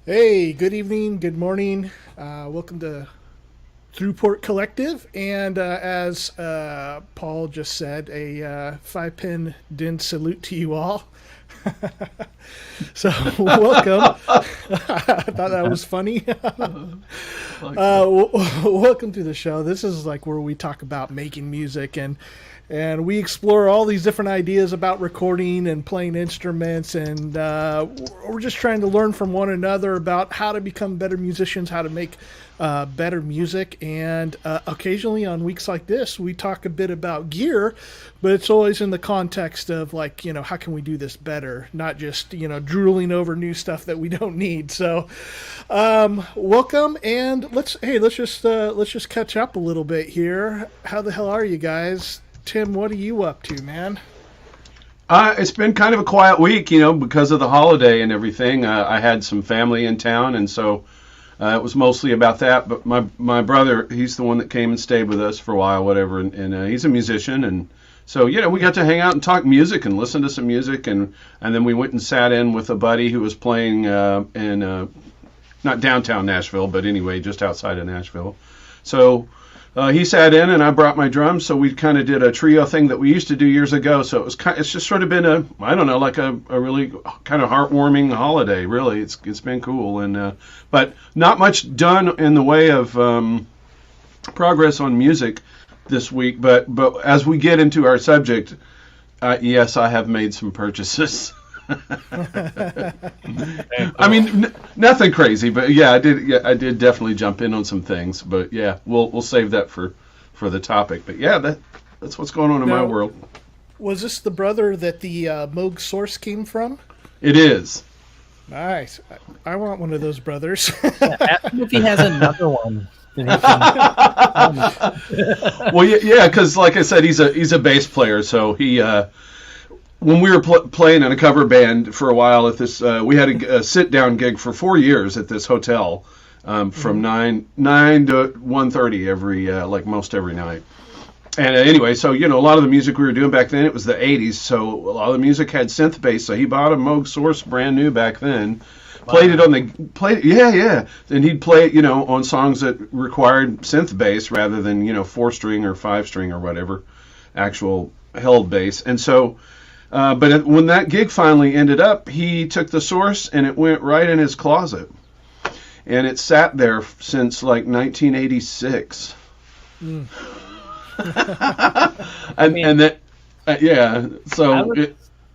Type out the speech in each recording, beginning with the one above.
Hey, good evening, good morning. Welcome to Thru Port Collective. And as Paul just said, a five-pin din salute to you all. So, welcome. I thought that was funny. Welcome to the show. This is like where we talk about making music and we explore all these different ideas about recording and playing instruments, and we're just trying to learn from one another about how to become better musicians, how to make better music. And occasionally on weeks like this, we talk a bit about gear, but it's always in the context of like, how can we do this better, not just drooling over new stuff that we don't need. So welcome, and let's just catch up a little bit here. How the hell are you guys? Tim, what are you up to, man? It's been kind of a quiet week, because of the holiday and everything. I had some family in town, and so it was mostly about that. But my brother, he's the one that came and stayed with us for a while, whatever, and he's a musician, and so we got to hang out and talk music and listen to some music, and then we went and sat in with a buddy who was playing in not downtown Nashville, but anyway, just outside of Nashville. So. He sat in, and I brought my drums, so we kind of did a trio thing that we used to do years ago. So it's just sort of been a really kind of heartwarming holiday. Really, it's been cool, and but not much done in the way of progress on music this week. But as we get into our subject, yes, I have made some purchases. I mean, nothing crazy, but yeah, I did definitely jump in on some things. But yeah, we'll save that for the topic. But yeah, that's what's going on in my world. Was this the brother that the Moog source came from? It is. Nice. I want one of those brothers. Ask him if he has another one. Well, yeah, because like I said, he's a bass player, so he. When we were playing in a cover band for a while at this, we had a sit-down gig for 4 years at this hotel, from 9 to 1:30 every night. And anyway, so a lot of the music we were doing back then, it was the 80s, so a lot of the music had synth bass. So he bought a Moog Source brand new back then, played it and he'd play it on songs that required synth bass rather than 4-string or 5-string or whatever actual held bass. And so. But when that gig finally ended up, he took the Source and it went right in his closet, and it sat there since like 1986. Mm. and that, yeah. So I was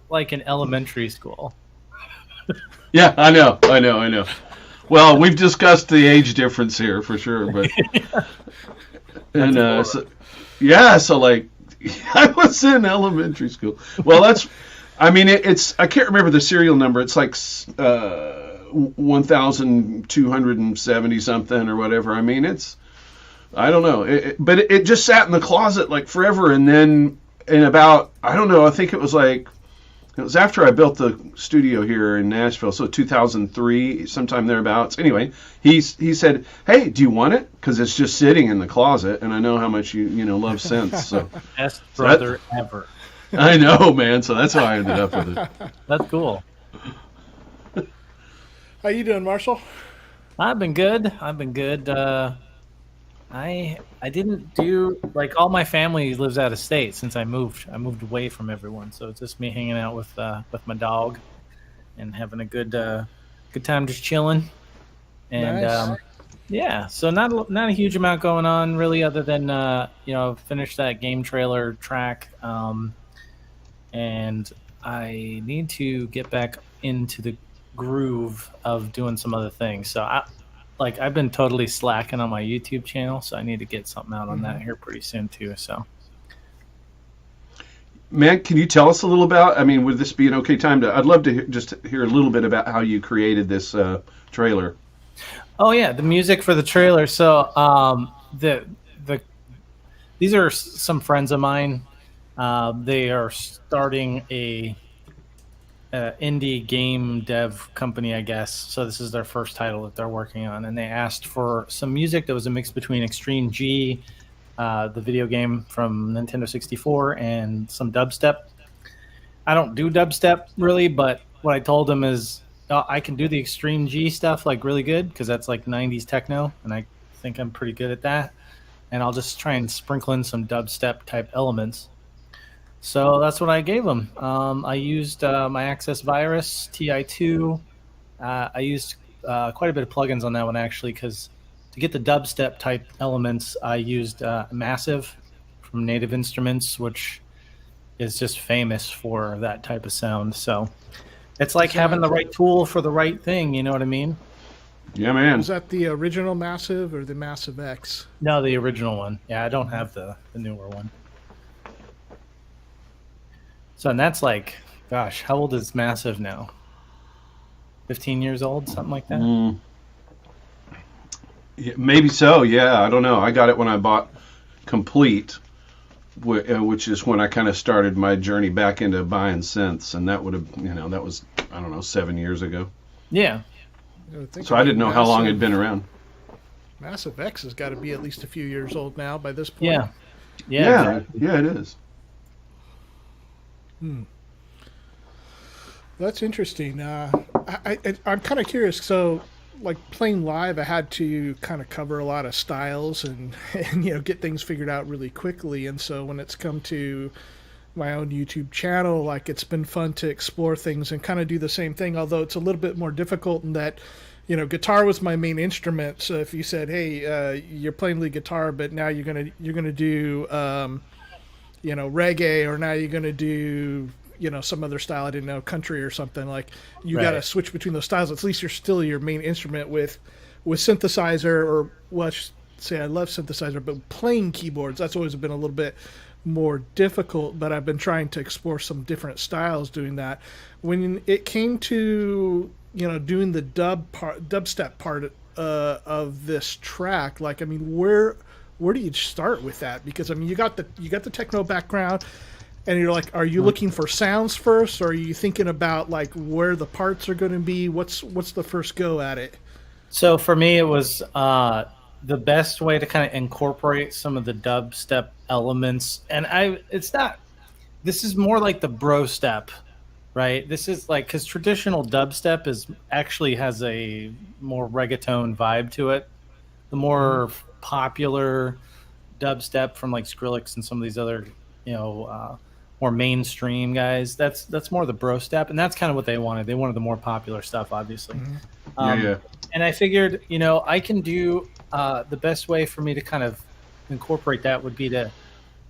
like in elementary school. Yeah, I know. Well, we've discussed the age difference here for sure, but so like. I was in elementary school. Well, it's I can't remember the serial number. It's like 1,270 something or whatever. I don't know. But it just sat in the closet like forever. And then in about, I don't know, I think it was after I built the studio here in Nashville, so 2003, sometime thereabouts. Anyway, he said, "Hey, do you want it? Because it's just sitting in the closet, and I know how much you love synths." So best brother ever. I know, man. So that's how I ended up with it. That's cool. How you doing, Marshall? I've been good. I didn't do like all my family lives out of state since I moved. I moved away from everyone, so it's just me hanging out with my dog and having a good time, just chilling. And nice. So not a huge amount going on really, other than finish that game trailer track, and I need to get back into the groove of doing some other things. So I've been totally slacking on my YouTube channel, so I need to get something out on that here pretty soon too. So, man, can you tell us a little about? Would this be an okay time to? I'd love to just hear a little bit about how you created this trailer. Oh yeah, the music for the trailer. So, these are some friends of mine. They are starting a indie game dev company, I guess. So this is their first title that they're working on, and they asked for some music that was a mix between Extreme G, the video game from Nintendo 64, and some dubstep. I don't do dubstep really, but what I told them is I can do the extreme G stuff like really good because that's like 90s techno, and I think I'm pretty good at that. And I'll just try and sprinkle in some dubstep type elements. So that's what I gave them. I used my Access Virus TI2. I used quite a bit of plugins on that one actually, because to get the dubstep type elements, I used Massive from Native Instruments, which is just famous for that type of sound. So it's like having the right tool for the right thing. You know what I mean? Yeah, man. Is that the original Massive or the Massive X? No, the original one. Yeah, I don't have the newer one. So, and that's like, gosh, how old is Massive now? 15 years old, something like that? Yeah, maybe so, yeah. I don't know. I got it when I bought Complete, which is when I kind of started my journey back into buying synths, and that would have, that was, I don't know, 7 years ago. Yeah. So I didn't know how long it'd been around. Massive X has got to be at least a few years old now by this point. Yeah. Yeah, exactly. yeah, it is. That's interesting. I'm kind of curious. So, like playing live, I had to kind of cover a lot of styles and get things figured out really quickly. And so when it's come to my own YouTube channel, like it's been fun to explore things and kind of do the same thing. Although it's a little bit more difficult in that, guitar was my main instrument. So if you said, "Hey, you're playing lead guitar, but now you're gonna do reggae, or now you're gonna do some other style I didn't know, country or something," like you got to switch between those styles. At least you're still your main instrument with synthesizer, or well, I should say I love synthesizer, but playing keyboards, that's always been a little bit more difficult. But I've been trying to explore some different styles doing that. When it came to doing the dubstep part of this track, like where do you start with that? Because you got the techno background, and you're like, are you looking for sounds first, or are you thinking about like where the parts are going to be? What's the first go at it? So for me, it was the best way to kind of incorporate some of the dubstep elements. And this is more like the bro step, right? This is like, because traditional dubstep actually has a more reggaeton vibe to it. The more popular dubstep from like Skrillex and some of these other, more mainstream guys, that's more the bro step, and that's kind of what they wanted. They wanted the more popular stuff, obviously. Yeah. And I figured, I can do the best way for me to kind of incorporate that would be to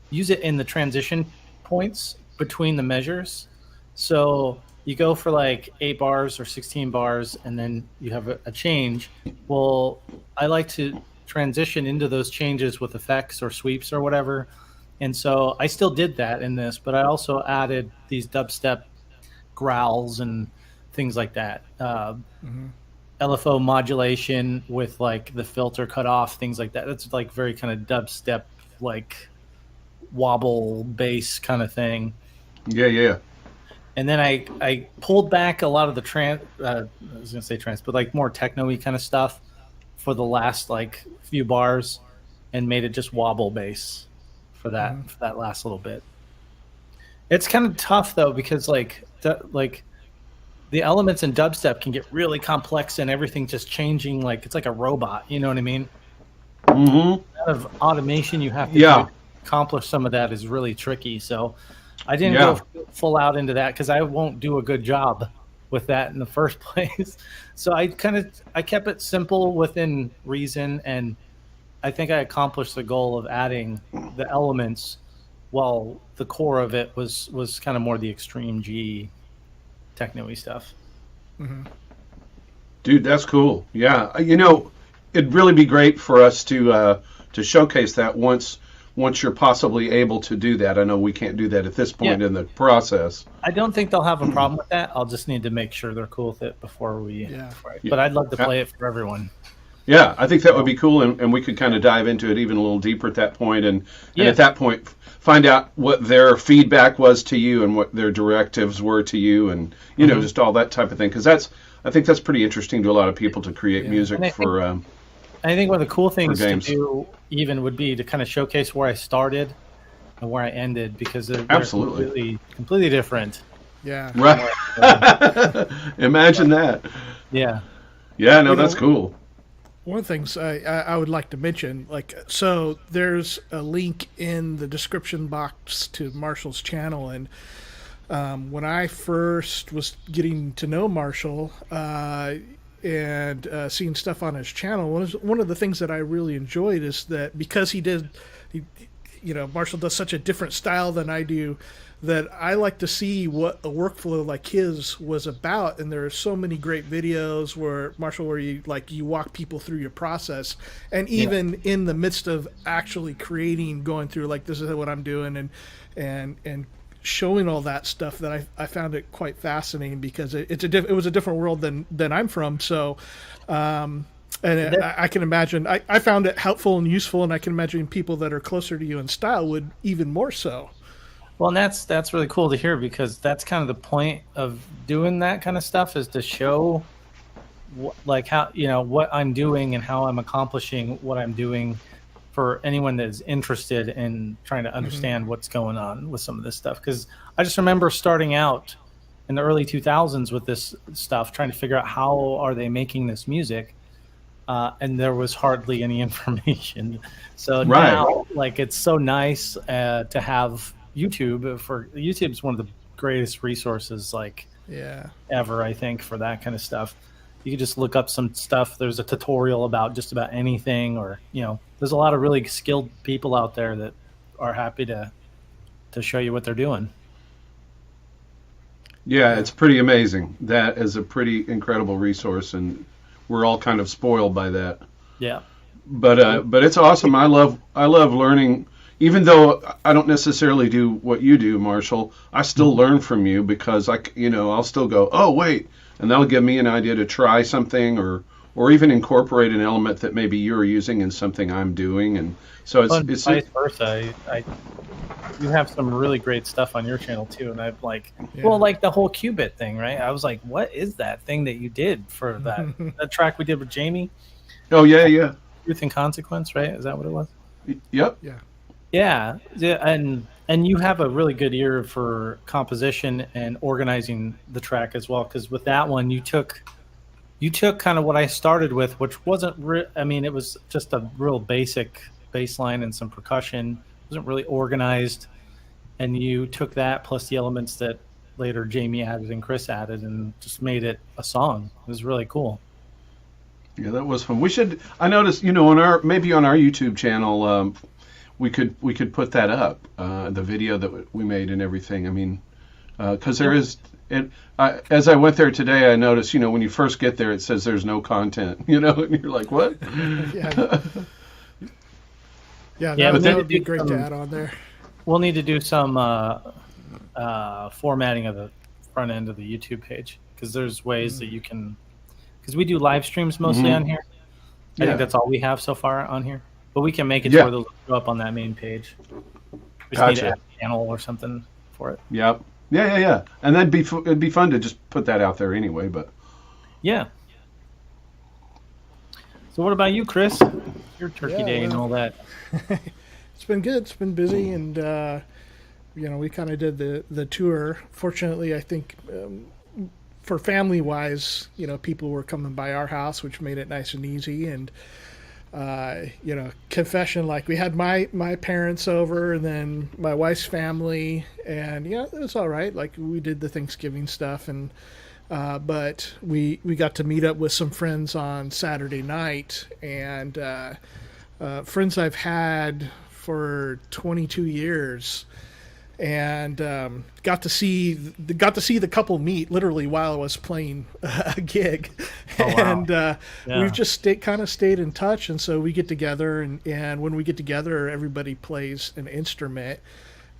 use it in the transition points between the measures. So you go for like 8 bars or 16 bars, and then you have a change. Well, I like to transition into those changes with effects or sweeps or whatever. And so I still did that in this, but I also added these dubstep growls and things like that. LFO modulation with like the filter cut off, things like that. That's like very kind of dubstep, like wobble bass kind of thing. Yeah. And then I pulled back a lot of the I was gonna say trance, but like more techno-y kind of stuff for the last like few bars, and made it just wobble bass for that last little bit. It's kind of tough though, because like the elements in dubstep can get really complex, and everything just changing, like it's like a robot. You know what I mean? Mm-hmm. The amount of automation you have to do to accomplish some of that is really tricky. So I didn't go full out into that, because I won't do a good job with that in the first place. So I kept it simple within reason, and I think I accomplished the goal of adding the elements, while the core of it was kind of more the extreme G techno-y stuff. Dude, that's cool. Yeah, it'd really be great for us to showcase that once you're possibly able to do that. I know we can't do that at this point in the process. I don't think they'll have a problem with that. I'll just need to make sure they're cool with it before we. But I'd love to play it for everyone. Yeah, I think that would be cool, and we could kind of dive into it even a little deeper at that point, and at that point find out what their feedback was to you and what their directives were to you, and just all that type of thing, because I think that's pretty interesting to a lot of people to create music for. I think one of the cool things to do even would be to kind of showcase where I started and where I ended, because they're completely different. Yeah. Right. Imagine that. Yeah. Yeah, no, that's cool. One of the things I would like to mention, like, so there's a link in the description box to Marshall's channel, and when I first was getting to know Marshall and seeing stuff on his channel, one of the things that I really enjoyed is that because Marshall does such a different style than I do, that I like to see what a workflow like his was about. And there are so many great videos where you walk people through your process, and even in the midst of actually creating, going through like, this is what I'm doing, and showing all that stuff, that I found it quite fascinating, because it was a different world than I'm from. So, I can imagine, I found it helpful and useful, and I can imagine people that are closer to you in style would even more so. Well, and that's really cool to hear, because that's kind of the point of doing that kind of stuff, is to show how, what I'm doing and how I'm accomplishing what I'm doing, for anyone that is interested in trying to understand what's going on with some of this stuff. Because I just remember starting out in the early 2000s with this stuff, trying to figure out how are they making this music, and there was hardly any information. So now, like, it's so nice to have YouTube. YouTube's one of the greatest resources ever, I think, for that kind of stuff. You can just look up some stuff. There's a tutorial about just about anything, or there's a lot of really skilled people out there that are happy to show you what they're doing. Yeah, it's pretty amazing. That is a pretty incredible resource, and we're all kind of spoiled by that. Yeah. But it's awesome. I love learning. Even though I don't necessarily do what you do, Marshall, I still learn from you, because I'll still go, oh wait, and that'll give me an idea to try something, or even incorporate an element that maybe you're using in something I'm doing, and so it's vice versa. You have some really great stuff on your channel too, and I've like the whole qubit thing, right? I was like, what is that thing that you did for that track we did with Jamie? Oh yeah. Truth and Consequence, right? Is that what it was? Yep. Yeah, and you have a really good ear for composition and organizing the track as well, because with that one you took kind of what I started with, which wasn't it was just a real basic bass line and some percussion. It wasn't really organized, and you took that plus the elements that later Jamie added and Cryss added, and just made it a song. It was really cool. Yeah, that was fun. I noticed, on our YouTube channel, we could put that up, the video that we made and everything. I mean, because there is, as I went there today, I noticed, when you first get there, it says there's no content, and you're like, what? That would be great to add on there. We'll need to do some formatting of the front end of the YouTube page, because there's ways that you can, because we do live streams mostly on here. I think that's all we have so far on here. But we can make it where they'll go up on that main page. We just need to add a channel or something for it. Yep. Yeah. And it'd be fun to just put that out there anyway. But yeah. So what about you, Cryss? Your Turkey Day and all that. It's been good. It's been busy, and we kind of did the tour. Fortunately, I think for family wise, people were coming by our house, which made it nice and easy. And confession, like, we had my parents over, and then my wife's family, and it was all right. Like, we did the Thanksgiving stuff, and but we got to meet up with some friends on Saturday night, and friends I've had for 22 years, and got to see the couple meet literally while I was playing a gig. Oh, wow. And we've just stayed in touch, and so we get together, and when we get together, everybody plays an instrument,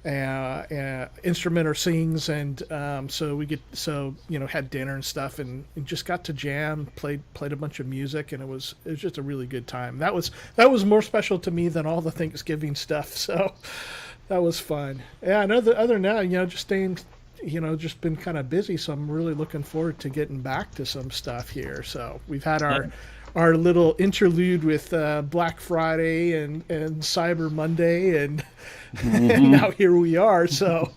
or sings, and had dinner and stuff, and just got to jam, played a bunch of music, and it was just a really good time. That was more special to me than all the Thanksgiving stuff. So that was fun. Yeah, and other than that, just staying, just been kind of busy. So I'm really looking forward to getting back to some stuff here. So we've had our little interlude with Black Friday and Cyber Monday, and now here we are. So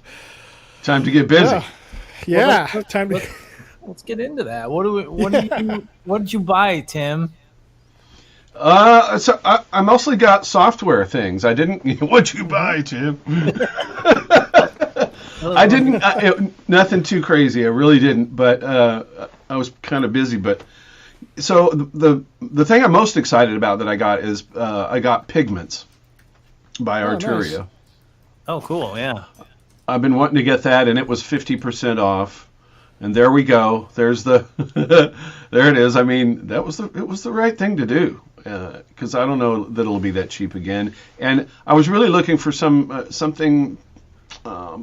time to get busy. Yeah, Well, time to. let's get into that. What did you buy, Tim? So I mostly got software things. I didn't. What'd you buy, Tim? I didn't. Nothing too crazy. I really didn't. But I was kind of busy. But so the thing I'm most excited about that I got is I got Pigments by Arturia. Nice. Oh, cool. Yeah. I've been wanting to get that, and it was 50% off. And there we go. There's the there it is. I mean, it was the right thing to do, because I don't know that it'll be that cheap again. And I was really looking for something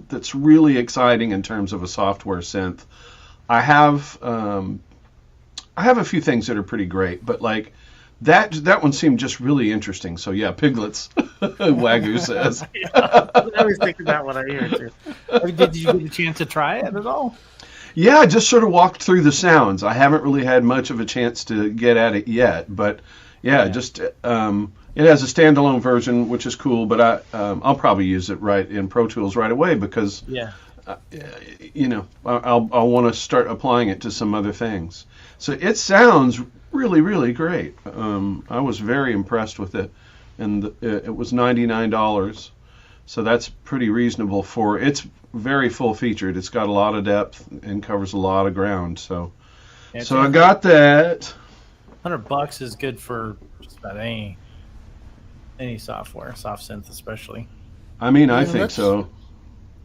that's really exciting in terms of a software synth. I have a few things that are pretty great, but like that one seemed just really interesting. So yeah, Piglets, Wagyu says. I was thinking that one I hear too. Did you get a chance to try it at all? Yeah, I just sort of walked through the sounds. I haven't really had much of a chance to get at it yet, but yeah. Just it has a standalone version, which is cool. But I'll probably use it right in Pro Tools right away because I'll want to start applying it to some other things. So it sounds really, really great. I was very impressed with it, and it was $99, so that's pretty reasonable for it's very full featured. It's got a lot of depth and covers a lot of ground. So I got that. $100 is good for just about any software, soft synth especially. I mean, I think so.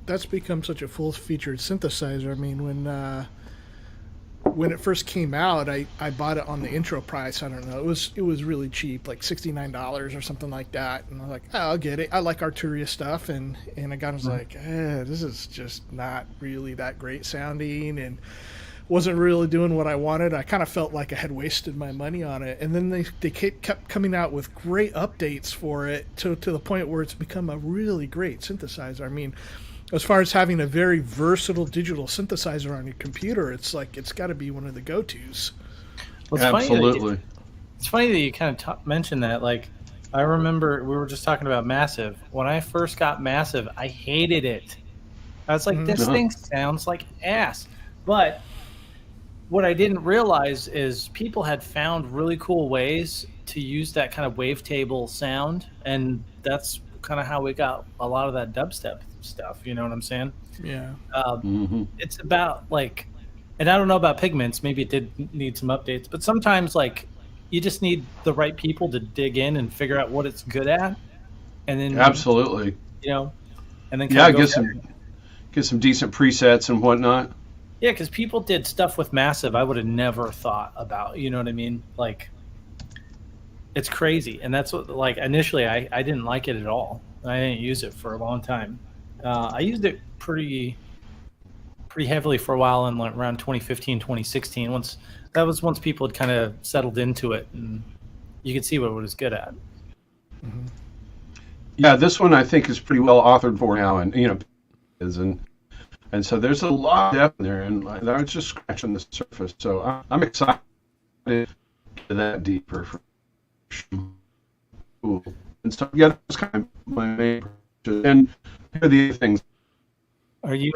That's become such a full-featured synthesizer. I mean, when it first came out, I bought it on the intro price. I don't know. It was really cheap, like $69 or something like that. And I was like, oh, I'll get it. I like Arturia stuff, and I got was like, this is just not really that great sounding, and wasn't really doing what I wanted. I kind of felt like I had wasted my money on it. And then they kept coming out with great updates for it to the point where it's become a really great synthesizer. I mean, as far as having a very versatile digital synthesizer on your computer, it's like it's got to be one of the go-tos. Well, Absolutely. It's funny that you kind of mentioned that. Like, I remember we were just talking about Massive. When I first got Massive, I hated it. I was like, this thing sounds like ass. But what I didn't realize is people had found really cool ways to use that kind of wavetable sound, and that's kind of how we got a lot of that dubstep stuff. You know what I'm saying? Yeah. It's about like, and I don't know about Pigments. Maybe it did need some updates, but sometimes like you just need the right people to dig in and figure out what it's good at, and then absolutely, and then get some decent presets and whatnot. Yeah, because people did stuff with Massive I would have never thought about. You know what I mean? Like, it's crazy, and that's what like initially I didn't like it at all. I didn't use it for a long time. I used it pretty heavily for a while in like around 2015, 2016. Once people had kind of settled into it, and you could see what it was good at. Mm-hmm. Yeah, this one I think is pretty well authored for now, and and so there's a lot of depth in there, and I was just scratching the surface. So I'm excited to get that deeper. Cool. And so yeah, that's kind of my main purchase. And here are the other things. Are you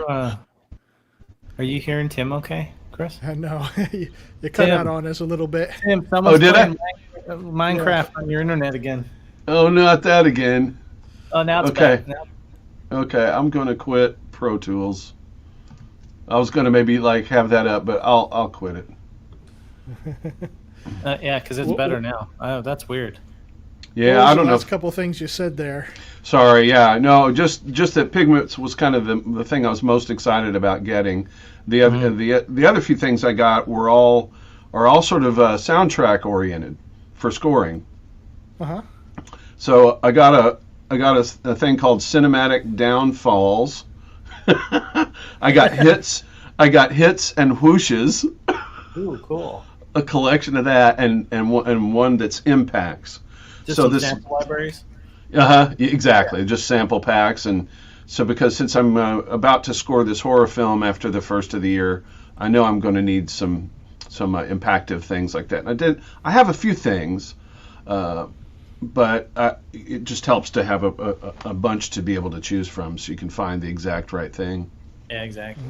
hearing Tim okay, Chris? I know. You cut out on us a little bit. Tim, someone's playing Minecraft on your internet again. Oh, not that again. Oh, now it's okay. back. Now. Okay, I'm going to quit Pro Tools. I was going to maybe like have that up, but I'll quit it. Yeah, because it's better now. Oh, that's weird. Yeah, I don't know. Last couple of things you said there. Sorry, yeah, no, just that Pigments was kind of the thing I was most excited about getting. The other few things I got are all sort of soundtrack oriented for scoring. So I got a thing called Cinematic Downfalls. I got hits and whooshes. Ooh, cool. A collection of that and one that's impacts. Just so some this sample libraries? Exactly. Yeah. Just sample packs. And so because since I'm about to score this horror film after the first of the year, I know I'm going to need some impactive things like that. And I have a few things, but it just helps to have a bunch to be able to choose from so you can find the exact right thing. Yeah, exactly.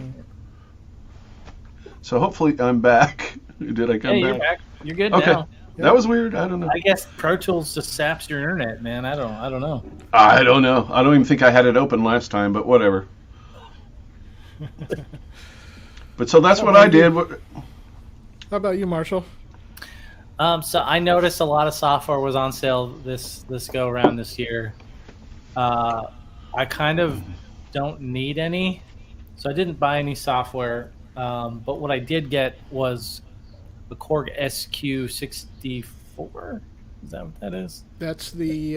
So hopefully I'm back. Did I come Hey, back? you're back. You're good Okay. now. That was weird. I don't know. I guess Pro Tools just saps your internet, man. I don't know. I don't know. I don't even think I had it open last time, but whatever. But so that's what I did. How about you, Marshall? So I noticed a lot of software was on sale this go around this year. I kind of don't need any, so I didn't buy any software. But what I did get was the Korg SQ64. Is that what that is? That's the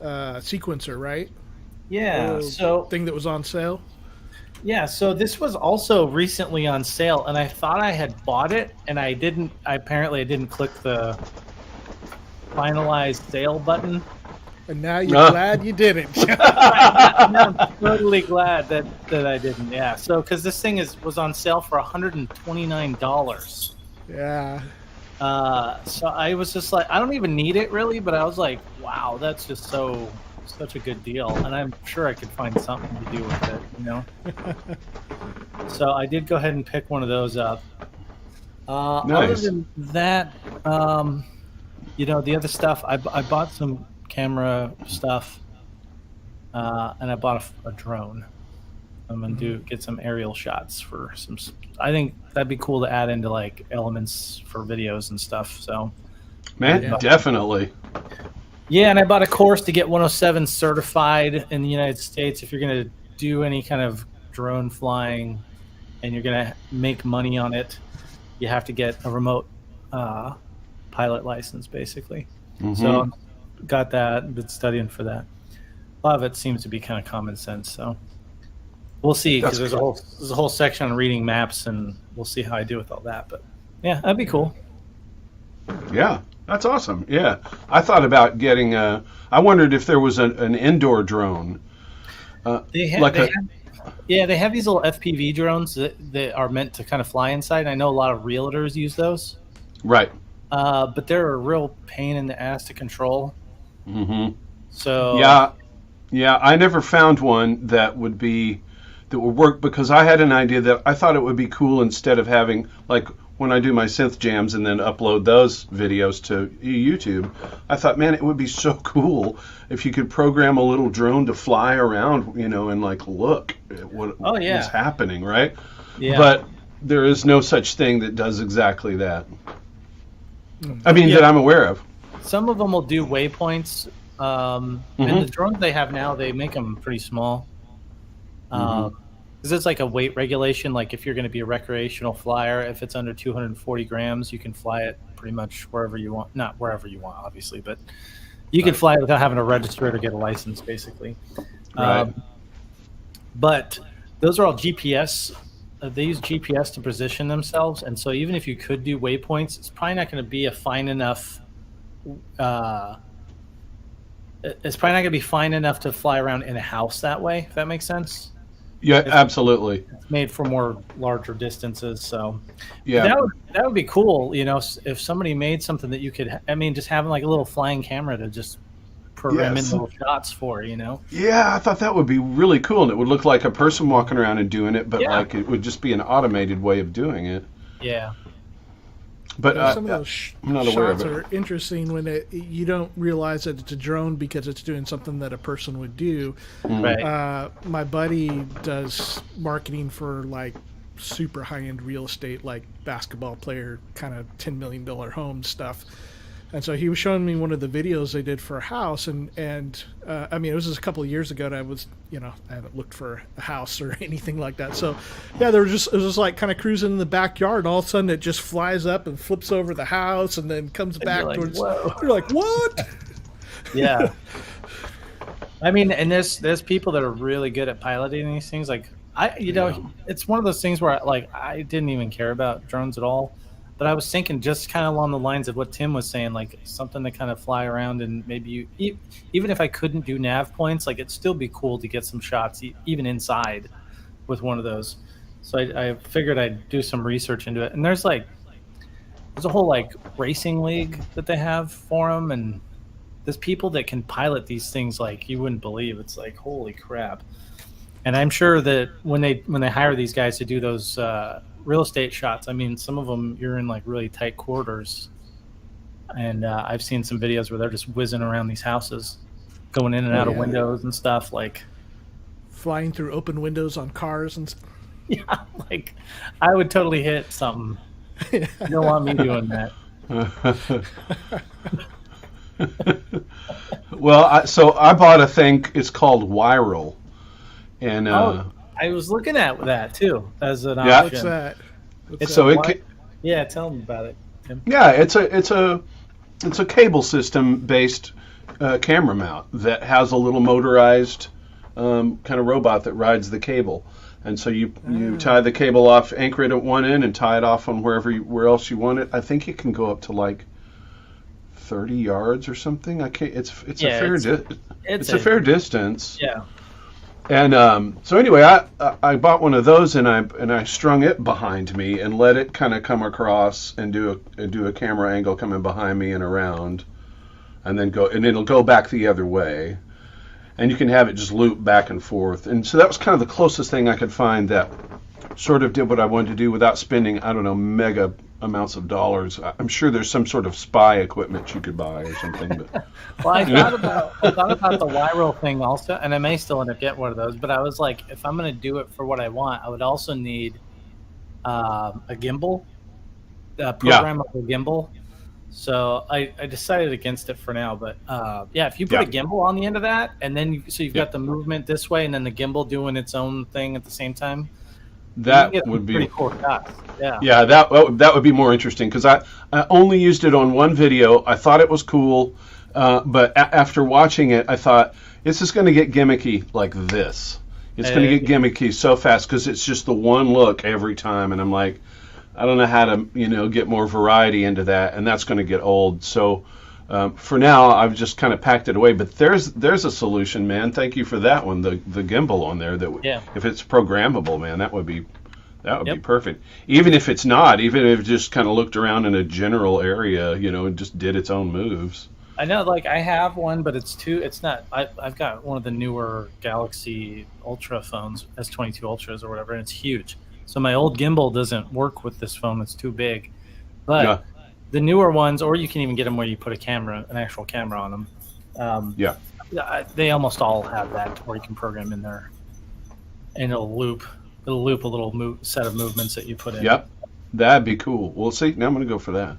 sequencer, right? Yeah. The So thing that was on sale. yeah. So this was also recently on sale, and I thought I had bought it, and I didn't. Apparently, I didn't click the finalize sale button. And now you're glad you didn't. I'm totally glad that I didn't. Yeah. So because this thing was on sale for $129. Yeah. So I was just like, I don't even need it really, but I was like, wow, that's just such a good deal, and I'm sure I could find something to do with it, you know. So I did go ahead and pick one of those up. Nice. Other than that, the other stuff, I bought some camera stuff, and I bought a drone. I'm gonna get some aerial shots for some. I think that'd be cool to add into like elements for videos and stuff. So, Man, definitely. Yeah, and I bought a course to get 107 certified in the United States. If you're gonna do any kind of drone flying, and you're gonna make money on it, you have to get a remote pilot license, basically. Mm-hmm. So, got that. Been studying for that. A lot of it seems to be kind of common sense. So. We'll see, because there's a whole section on reading maps, and we'll see how I do with all that. But yeah, that'd be cool. Yeah, that's awesome. Yeah, I thought about getting I wondered if there was an indoor drone. They have these little FPV drones that are meant to kind of fly inside. I know a lot of realtors use those. Right. But they're a real pain in the ass to control. Mm-hmm. So yeah, I never found one that would work, because I had an idea that I thought it would be cool, instead of having, like, when I do my synth jams and then upload those videos to YouTube, I thought, man, it would be so cool if you could program a little drone to fly around, and like look at what is happening, right? Yeah. But there is no such thing that does exactly that. I mean, that I'm aware of. Some of them will do waypoints, and the drones they have now, they make them pretty small. Because it's like a weight regulation. Like if you're going to be a recreational flyer, if it's under 240 grams, you can fly it pretty much wherever you want. Not wherever you want, obviously, but you can fly it without having to register it or get a license, basically. Right. But those are all GPS. They use GPS to position themselves, and so even if you could do waypoints, it's probably not going to be fine enough to fly around in a house that way, if that makes sense. Yeah, absolutely. It's made for more larger distances, so yeah, that would be cool. If somebody made something that you could, just having like a little flying camera to just program in little shots for, Yeah, I thought that would be really cool, and it would look like a person walking around and doing it, but like it would just be an automated way of doing it. Yeah. But some of those I'm not aware of it. Are interesting when you don't realize that it's a drone because it's doing something that a person would do. Right. My buddy does marketing for like super high-end real estate, like basketball player kind of $10 million home stuff. And so he was showing me one of the videos they did for a house, and it was just a couple of years ago, and I was, I haven't looked for a house or anything like that. So, yeah, it was just like kind of cruising in the backyard, and all of a sudden it just flies up and flips over the house, and then comes back towards. You're like, what? Yeah. And there's people that are really good at piloting these things. Like it's one of those things where I didn't even care about drones at all. But I was thinking just kind of along the lines of what Tim was saying, like something to kind of fly around, and maybe even if I couldn't do nav points, like it'd still be cool to get some shots even inside with one of those. So I figured I'd do some research into it. And there's a whole racing league that they have for them, and there's people that can pilot these things like you wouldn't believe. It's like, holy crap. And I'm sure that when they hire these guys to do those real estate shots. I mean, some of them you're in like really tight quarters, and I've seen some videos where they're just whizzing around these houses, going in and out of windows and stuff. Like flying through open windows on cars and. Yeah, like I would totally hit something. You don't want me doing that. Well, so I bought a thing. It's called Viral, and I was looking at that too as an Yeah. option. What's that? so Yeah, tell them about it, Tim. yeah, it's a cable system based camera mount that has a little motorized kind of robot that rides the cable. And so you tie the cable off, anchor it at one end, and tie it off on where else you want it. I think it can go up to like 30 yards or something. I can't. It's a fair distance. Yeah. And so anyway, I bought one of those, and I strung it behind me and let it kind of come across and do a camera angle coming behind me and around, and then it'll go back the other way. And you can have it just loop back and forth. And so that was kind of the closest thing I could find that sort of did what I wanted to do without spending, I don't know, mega amounts of dollars. I'm sure there's some sort of spy equipment you could buy or something. But Well, I thought about the Viral thing also, and I may still end up getting one of those. But I was like, if I'm going to do it for what I want, I would also need a gimbal, a programmable gimbal. So I decided against it for now, but if you put a gimbal on the end of that, and then you've got the movement this way, and then the gimbal doing its own thing at the same time, that would be pretty cool shots. Yeah, that would be more interesting because I only used it on one video. I thought it was cool, but after watching it, I thought this is going to get gimmicky like this. It's going to get gimmicky so fast because it's just the one look every time, and I'm like, I don't know how to, get more variety into that, and that's going to get old. So for now, I've just kind of packed it away. But there's a solution, man. Thank you for that one, the gimbal on there. If it's programmable, man, that would be perfect. Even if it's not, even if it just kind of looked around in a general area, and just did its own moves. I know, like I have one, but it's not. I've got one of the newer Galaxy Ultra phones, S22 Ultras or whatever, and it's huge. So my old gimbal doesn't work with this phone; it's too big. But the newer ones, or you can even get them where you put an actual camera on them. They almost all have that, where you can program in there, and it'll loop a little set of movements that you put in. Yep, that'd be cool. Well, see, now I'm gonna go for that.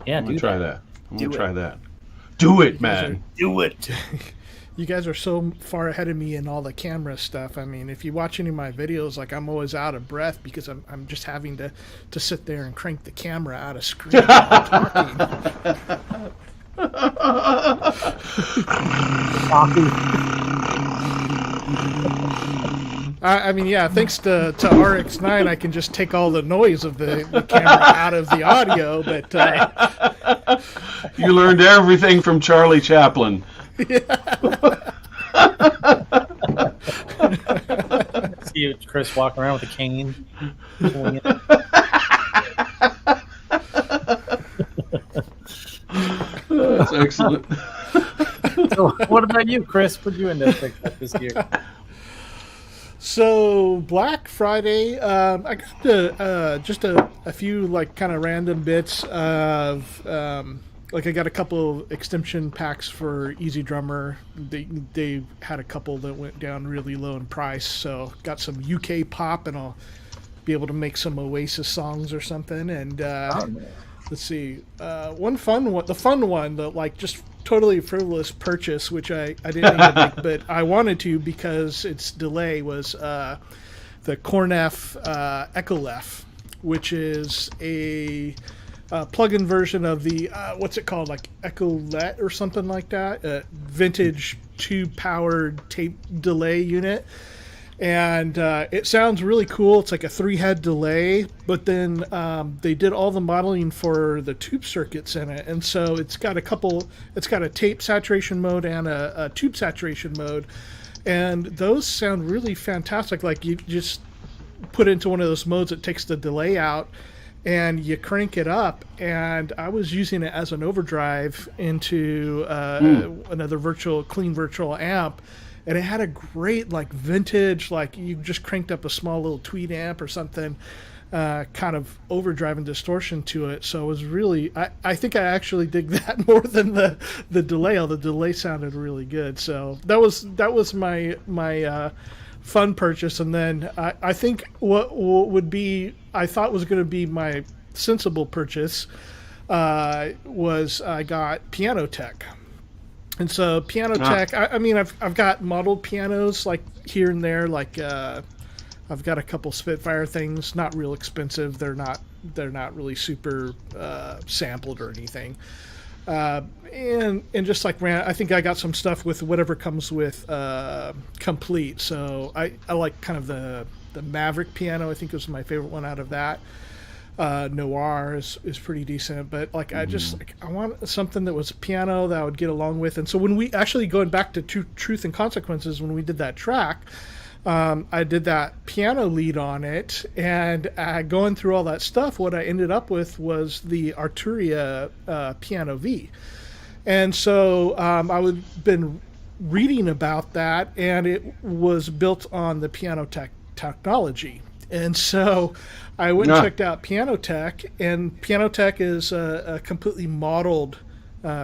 Yeah, I'm gonna try that. I'm gonna try that. Do it, man. Do it. You guys are so far ahead of me in all the camera stuff. I mean, if you watch any of my videos, like I'm always out of breath because I'm just having to sit there and crank the camera out of screen while talking. I mean, yeah, thanks to RX9, I can just take all the noise of the camera out of the audio, but... You learned everything from Charlie Chaplin. See you, Cryss, walking around with a cane. That's excellent. So, what about you, Cryss? What'd you end up picking up this year? So Black Friday, I got just a few like kind of random bits of like I got a couple of extension packs for Easy Drummer. They had a couple that went down really low in price, so got some UK pop, and I'll be able to make some Oasis songs or something. And let's see, the fun one, the like just totally frivolous purchase, which I didn't even make, but I wanted to because its delay was the Cornef Echolef, which is a plug-in version of the what's it called, like Echolet or something like that, vintage tube-powered tape delay unit. And it sounds really cool. It's like a 3-head delay, but then they did all the modeling for the tube circuits in it, and so it's got a tape saturation mode and a tube saturation mode, and those sound really fantastic. Like you just put it into one of those modes that takes the delay out, and you crank it up. And I was using it as an overdrive into another clean virtual amp. And it had a great, like, vintage, like, you just cranked up a small little tweed amp or something. kind of overdrive and distortion to it. So it was really, I think I actually dig that more than the delay. Although the delay sounded really good. So that was my fun purchase. And then I think what would be, I thought was going to be my sensible purchase was I got Piano Tech. And so Piano Tech, I mean, I've got modeled pianos like here and there, like I've got a couple Spitfire things, not real expensive. They're not really super sampled or anything. And just like I think I got some stuff with whatever comes with Complete. So I like kind of the Maverick piano. I think was my favorite one out of that. Noir is pretty decent, but like I just I want something that was a piano that I would get along with. And so when we actually, going back to Truth and Consequences, when we did that track, I did that piano lead on it, and going through all that stuff, what I ended up with was the Arturia Piano V. And so I've been reading about that, and it was built on the Piano Tech technology. And so I went and checked out Piano Tech, and Piano Tech is a completely modeled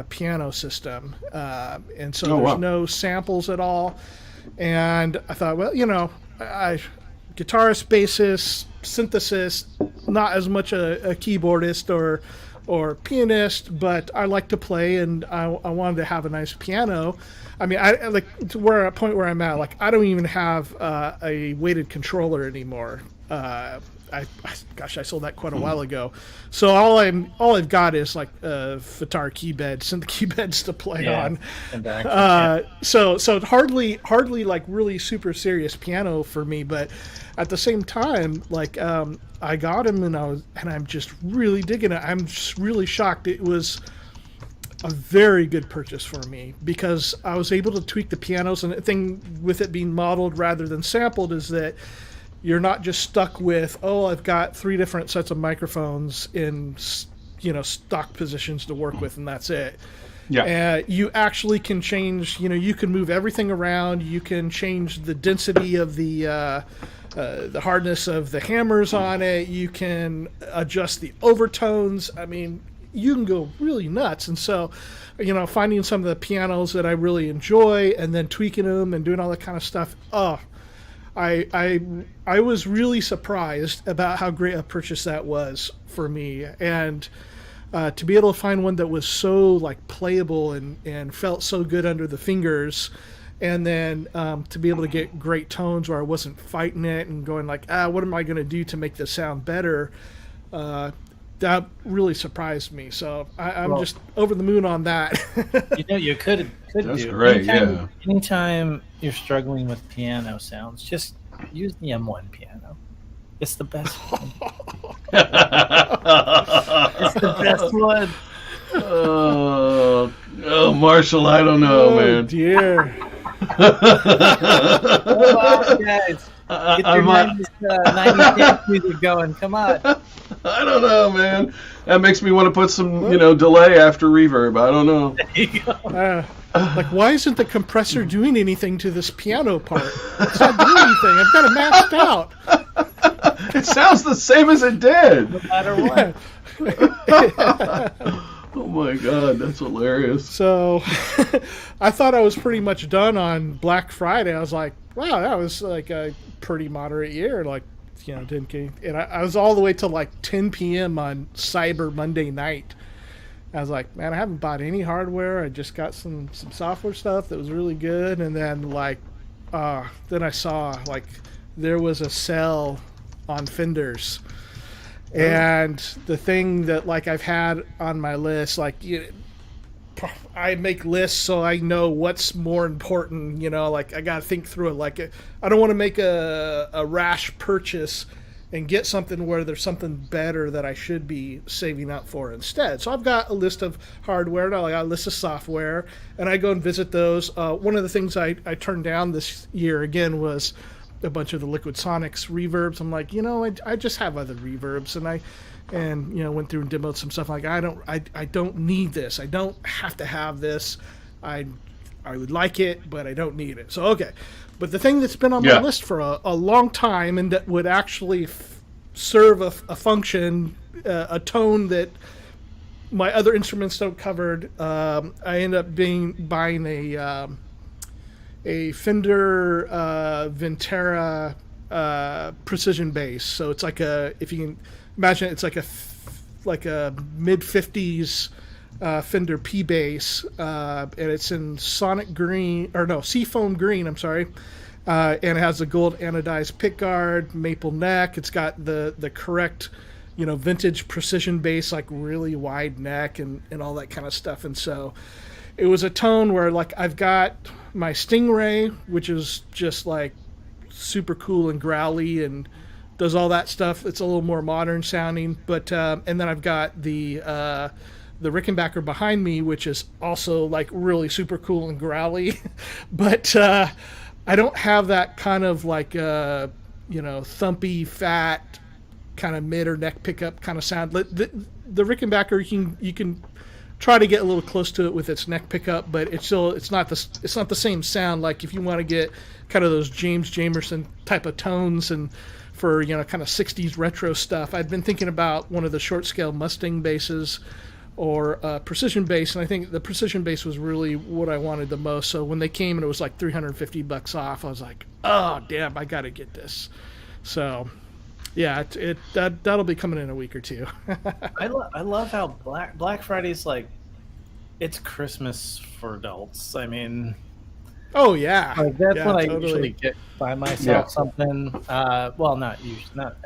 piano system. And so there's no samples at all. And I thought, well, you know, guitarist, bassist, synthesis, not as much a keyboardist or pianist, but I like to play, and I wanted to have a nice piano. I mean, I like to where a point where I'm at. Like, I don't even have a weighted controller anymore. Gosh, I sold that quite a while ago. So all I've got is like Fatar key beds, synth key beds to play on. So hardly like really super serious piano for me. But at the same time, like I got him and I'm just really digging it. I'm just really shocked. It was a very good purchase for me because I was able to tweak the pianos, and the thing with it being modeled rather than sampled is that you're not just stuck with, I've got 3 different sets of microphones in, stock positions to work with, and that's it. Yeah. You actually can change, you can move everything around. You can change the density of the hardness of the hammers on it. You can adjust the overtones. I mean, you can go really nuts. And so, finding some of the pianos that I really enjoy and then tweaking them and doing all that kind of stuff, I was really surprised about how great a purchase that was for me, and to be able to find one that was so like playable and felt so good under the fingers, and then to be able to get great tones where I wasn't fighting it and going like, what am I going to do to make this sound better? That really surprised me. So I'm just over the moon on that. You could That's do. great, yeah. Anytime you're struggling with piano sounds, just use the M1 piano. It's the best one. It's the best one. Oh, Marshall, I don't know, man. Oh, dear. Come on, guys. Get your 90s music going. Come on. I don't know, man. That makes me want to put some, delay after reverb. I don't know. There you go. Like, why isn't the compressor doing anything to this piano part? It's not doing anything. I've got it maxed out. It sounds the same as it did. No matter what. Oh my God, that's hilarious. So I thought I was pretty much done on Black Friday. I was like, wow, that was like a pretty moderate year. Like, didn't get, and I was all the way till like 10 p.m. on Cyber Monday night. I was like, man, I haven't bought any hardware. I just got some software stuff that was really good. And then then I saw like there was a sale on Fenders. And the thing that like I've had on my list, like I make lists so I know what's more important. Like I gotta think through it. Like I don't want to make a rash purchase and get something where there's something better that I should be saving up for instead. So I've got a list of hardware, and I got a list of software, and I go and visit those. One of the things I turned down this year again was a bunch of the Liquid Sonics reverbs. I'm like, I just have other reverbs, and went through and demoed some stuff. Like I don't need this. I don't have to have this. I would like it, but I don't need it. So okay, but the thing that's been on my list for a long time and that would actually serve a function, a tone that my other instruments don't covered. I end up buying a Fender Ventera precision bass. So it's like if you can imagine, it's like a mid-50s Fender P bass, and it's in seafoam green. I'm sorry, and it has a gold anodized pickguard, maple neck. It's got the correct, vintage precision bass, like really wide neck and all that kind of stuff. And so it was a tone where, like, I've got my Stingray, which is just like super cool and growly and does all that stuff. It's a little more modern sounding, but and then I've got the Rickenbacker behind me, which is also like really super cool and growly, but I don't have that kind of like thumpy, fat kind of mid or neck pickup kind of sound. The Rickenbacker, you can try to get a little close to it with its neck pickup, but it's not the same sound. Like if you want to get kind of those James Jamerson type of tones and for kind of 60s retro stuff, I'd been thinking about one of the short scale Mustang basses or precision bass, and I think the precision bass was really what I wanted the most. So when they came and it was like $350 off, I was like, oh damn, I gotta get this. So yeah, that'll be coming in a week or two. I love how Black Friday's like, it's Christmas for adults. I mean, oh yeah, like that's yeah, when I totally. usually get by myself something. Well, not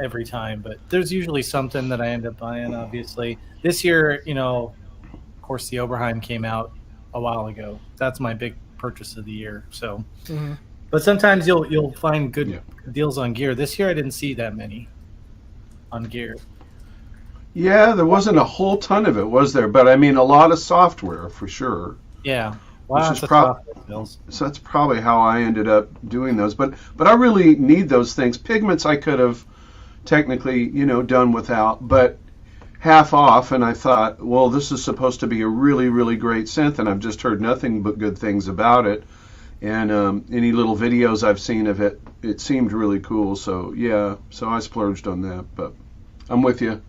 every time, but there's usually something that I end up buying. Obviously, this year, of course, the Oberheim came out a while ago. That's my big purchase of the year. So, but sometimes you'll find good deals on gear. This year, I didn't see that many on gear. Yeah, there wasn't a whole ton of it, was there? But I mean, a lot of software for sure. Yeah. So that's probably how I ended up doing those. But I really need those things. Pigments I could have technically, done without, but half off. And I thought, well, this is supposed to be a really, really great synth, and I've just heard nothing but good things about it. And any little videos I've seen of it, it seemed really cool. So yeah, so I splurged on that. But I'm with you.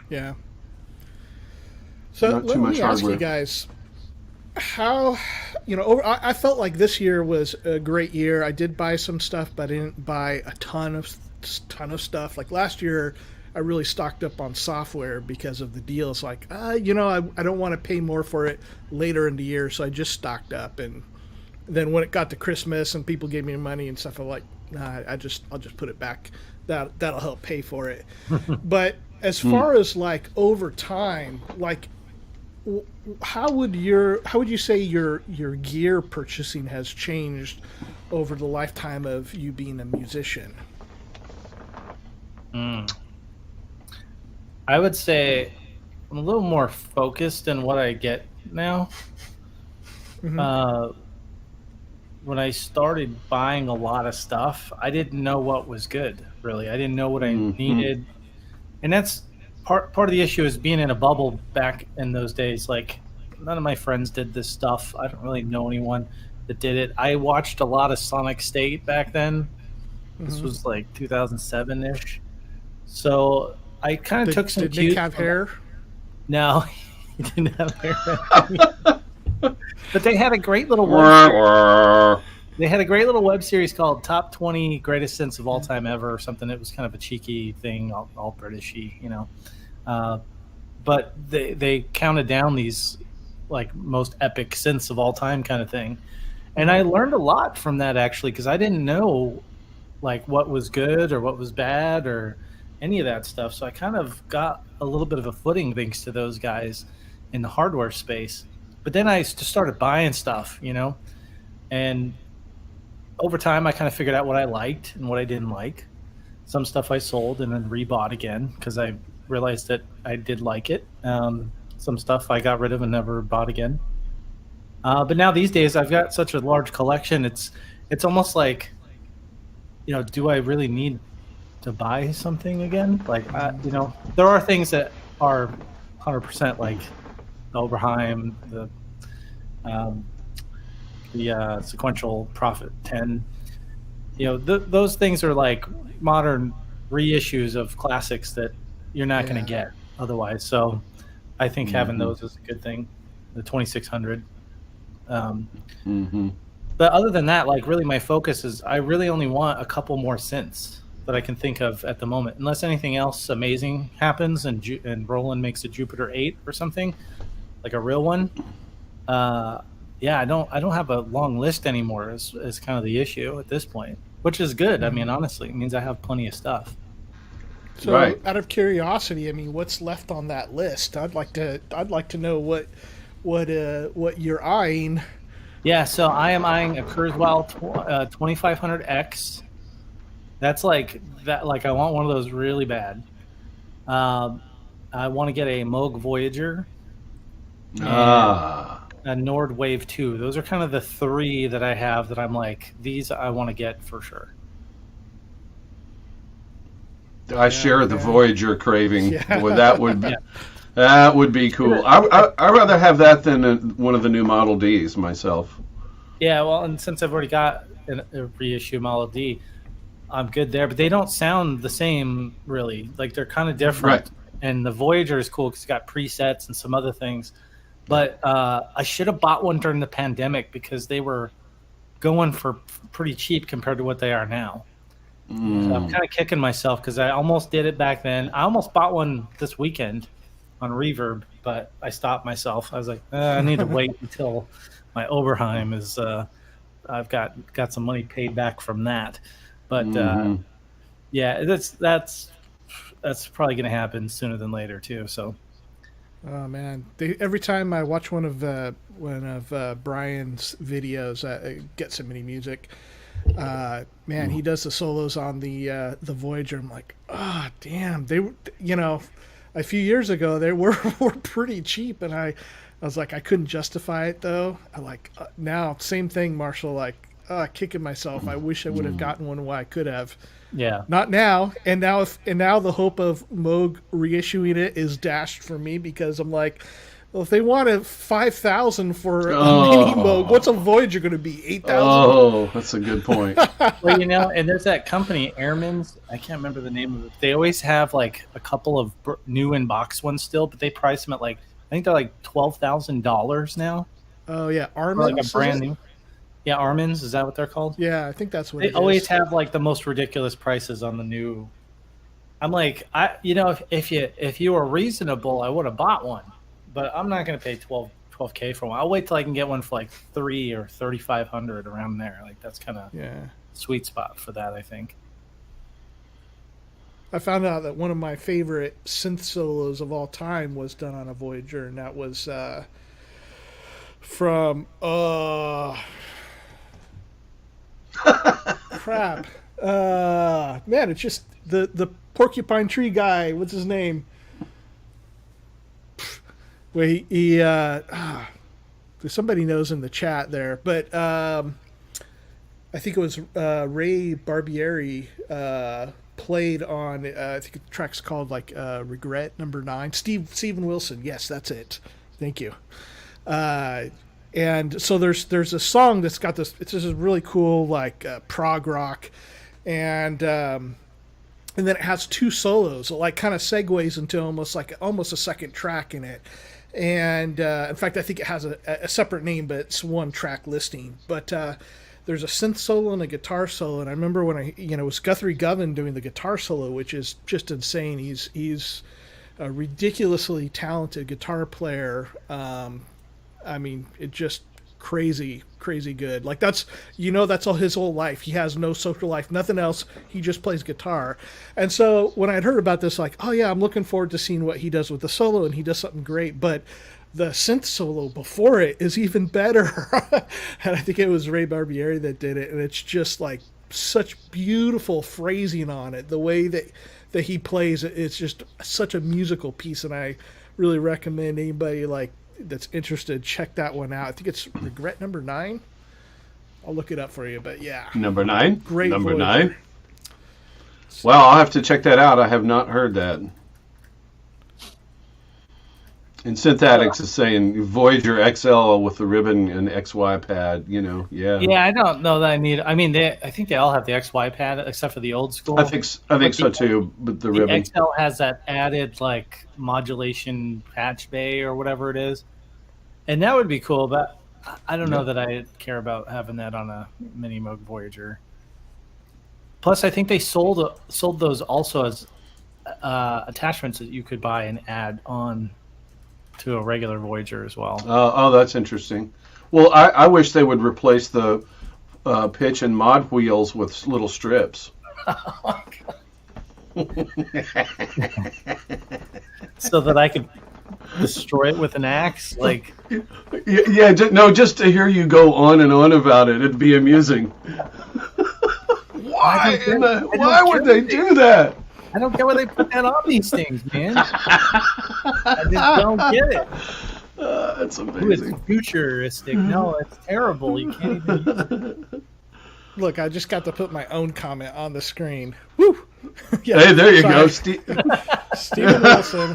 Yeah. So Not let too much me ask hardware. you guys, how, I felt like this year was a great year. I did buy some stuff, but I didn't buy a ton of stuff. Like last year, I really stocked up on software because of the deals. Like, I don't want to pay more for it later in the year, so I just stocked up. And then when it got to Christmas and people gave me money and stuff, I'm like, nah, I'll just put it back. That'll help pay for it. But as far as like over time, like, how would you say your gear purchasing has changed over the lifetime of you being a musician? I would say I'm a little more focused in what I get now. When I started buying a lot of stuff, I didn't know what was good, really. I didn't know what I needed. And that's part of the issue, is being in a bubble back in those days. Like, none of my friends did this stuff. I don't really know anyone that did it. I watched a lot of Sonic State back then. This was like 2007-ish. So I kind of took some cues. Did Nick have hair? No, he didn't have hair. But they had a great little web series called Top 20 Greatest Synths of All Time Ever or something. It was kind of a cheeky thing, all Britishy, but they counted down these like most epic synths of all time kind of thing. And I learned a lot from that, actually, because I didn't know like what was good or what was bad or any of that stuff. So I kind of got a little bit of a footing thanks to those guys in the hardware space. But then I just started buying stuff, and over time I kind of figured out what I liked and what I didn't like. Some stuff I sold and then rebought again because I realized that I did like it. Some stuff I got rid of and never bought again. But now these days I've got such a large collection. It's almost like, do I really need to buy something again? Like, there are things that are 100% like the Oberheim, the Sequential Prophet 10. Those things are like modern reissues of classics that you're not going to get otherwise. So I think having those is a good thing. The 2600. But other than that, like really my focus is I really only want a couple more synths that I can think of at the moment, unless anything else amazing happens and Roland makes a Jupiter 8 or something, like a real one. Yeah, I don't have a long list anymore is kind of the issue at this point, which is good. I mean, honestly, it means I have plenty of stuff. So out of curiosity, I mean, what's left on that list? I'd like to know what you're eyeing. Yeah, so I am eyeing a Kurzweil 2500X. That's like that. Like I want one of those really bad. I want to get a Moog Voyager. A Nord Wave 2. Those are kind of the three that I have that I'm like, these I want to get for sure. I share the Voyager craving. Yeah. Well, that would be cool. I'd rather have that than one of the new Model Ds myself. Yeah, well, and since I've already got a reissue Model D, I'm good there. But they don't sound the same, really. Like, they're kind of different. Right. And the Voyager is cool because it's got presets and some other things. But I should have bought one during the pandemic because they were going for pretty cheap compared to what they are now. So I'm kind of kicking myself because I almost did it back then. I almost bought one this weekend on Reverb, but I stopped myself. I was like, I need to wait until my Oberheim is. I've got some money paid back from that, but yeah, that's probably going to happen sooner than later too. So. Oh man! Every time I watch one of Brian's videos, Get So Many Music, man, he does the solos on the Voyager. I'm like, oh damn! They, a few years ago they were pretty cheap, and I was like, I couldn't justify it though. I like now same thing, Marshall. Like, kicking myself. I wish I would have gotten one while I could have. Yeah. Not now. And now the hope of Moog reissuing it is dashed for me because I'm like, well, if they wanted 5,000 for a mini Moog, what's a Voyager going to be? 8,000? Oh, that's a good point. Well, and there's that company, Airman's. I can't remember the name of it. They always have like a couple of new in-box ones still, but they price them at like, I think they're like $12,000 now. Oh yeah, Armin's. Like a brand new. Yeah, Armin's, is that what they're called? Yeah, I think that's what they always have like the most ridiculous prices on the new. I'm like, if you were reasonable, I would have bought one, but I'm not going to pay $12K for one. I'll wait till I can get one for like $3,000 or $3,500 around there. Like that's kind of sweet spot for that, I think. I found out that one of my favorite synth solos of all time was done on a Voyager, and that was from crap. Man, it's just the porcupine tree guy. What's his name? Where he somebody knows in the chat there, but I think it was Ray Barbieri played on. I think the track's called like Regret Number 9. Steven Wilson. Yes, that's it. Thank you. And so there's a song that's got this. It's just really cool like prog rock, and then it has two solos. It like kind of segues into almost a second track in it. And in fact, I think it has a separate name, but it's one track listing. But there's a synth solo and a guitar solo. And I remember when it was Guthrie Govan doing the guitar solo, which is just insane. He's a ridiculously talented guitar player. I mean, it just crazy good. Like that's all his whole life. He has no social life, nothing else. He just plays guitar. And so when I'd heard about this, like, oh yeah, I'm looking forward to seeing what he does with the solo, and he does something great. But the synth solo before it is even better. And I think it was Ray Barbieri that did it, and it's just like such beautiful phrasing on it. The way that he plays it, it's just such a musical piece, and I really recommend anybody like that's interested, check that one out. I think it's Regret Number 9. I'll look it up for you, but yeah. Number 9? Great Number Voyager. 9? Well, I'll have to check that out. I have not heard that. And Synthetics is saying Voyager XL with the ribbon and XY pad, yeah. Yeah, I don't know that I need. I mean, I think they all have the XY pad except for the old school. I think so too, but the ribbon. XL has that added like modulation patch bay or whatever it is, and that would be cool. But I don't know that I care about having that on a Mini Moog Voyager. Plus, I think they sold those also as attachments that you could buy and add on to a regular Voyager as well. Oh, that's interesting. Well, I wish they would replace the pitch and mod wheels with little strips. So that I could destroy it with an axe, like. Yeah, just to hear you go on and on about it, it'd be amusing. Why would they do that? I don't get why they put that on these things, man. I just don't get it. That's amazing. It's futuristic. No, it's terrible. You can't even. Look, I just got to put my own comment on the screen. Woo! Yeah, hey, there you go, Steven Wilson.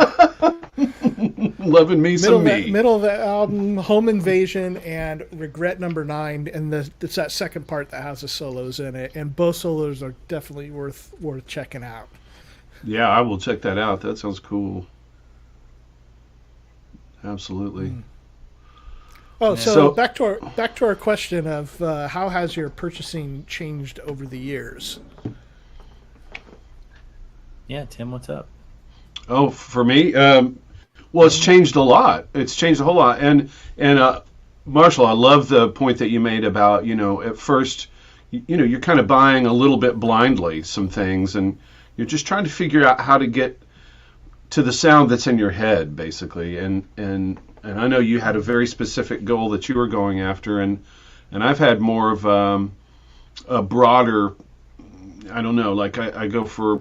Loving me some me. Middle of the album, Home Invasion and Regret Number 9, and it's that second part that has the solos in it, and both solos are definitely worth checking out. Yeah, I will check that out. That sounds cool. Absolutely. Oh, so back to our question of how has your purchasing changed over the years? Yeah, Tim, what's up? Oh, for me, well, it's changed a lot. It's changed a whole lot. And Marshall, I love the point that you made about, at first, you're kind of buying a little bit blindly some things, and you're just trying to figure out how to get to the sound that's in your head, basically. And I know you had a very specific goal that you were going after, and I've had more of a broader, I don't know, like I go for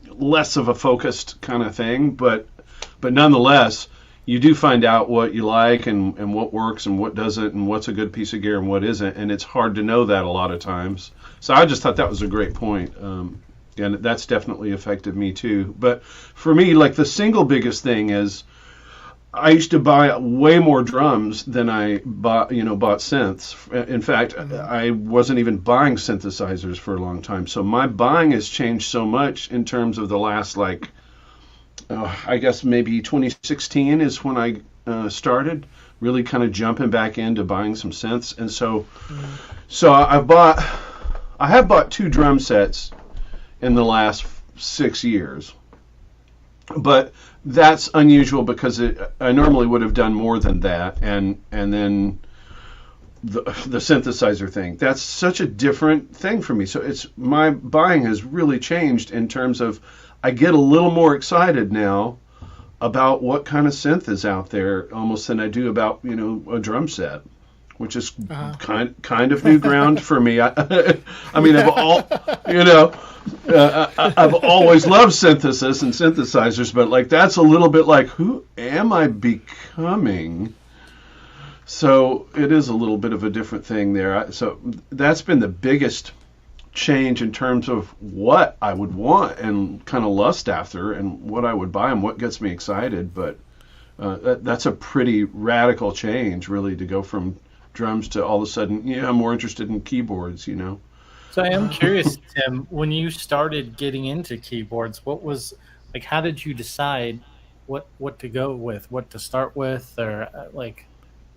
less of a focused kind of thing, but nonetheless, you do find out what you like and what works and what doesn't and what's a good piece of gear and what isn't, and it's hard to know that a lot of times. So I just thought that was a great point. And that's definitely affected me too. But for me, like the single biggest thing is I used to buy way more drums than I bought synths. In fact, I wasn't even buying synthesizers for a long time. So my buying has changed so much in terms of the last, I guess maybe 2016 is when I started really kind of jumping back into buying some synths. And so I have bought 2 drum sets in the last 6 years, but that's unusual because I normally would have done more than that, and then the synthesizer thing, that's such a different thing for me. So it's my buying has really changed in terms of I get a little more excited now about what kind of synth is out there almost than I do about a drum set, which is kind of new ground for me. I mean, I've always loved synthesis and synthesizers, but that's a little bit like, who am I becoming? So it is a little bit of a different thing there. So that's been the biggest change in terms of what I would want and kind of lust after and what I would buy and what gets me excited. But that's a pretty radical change, really, to go from drums to all of a sudden, I'm more interested in keyboards, So I am curious, Tim, when you started getting into keyboards, what was, how did you decide what to go with, what to start with, or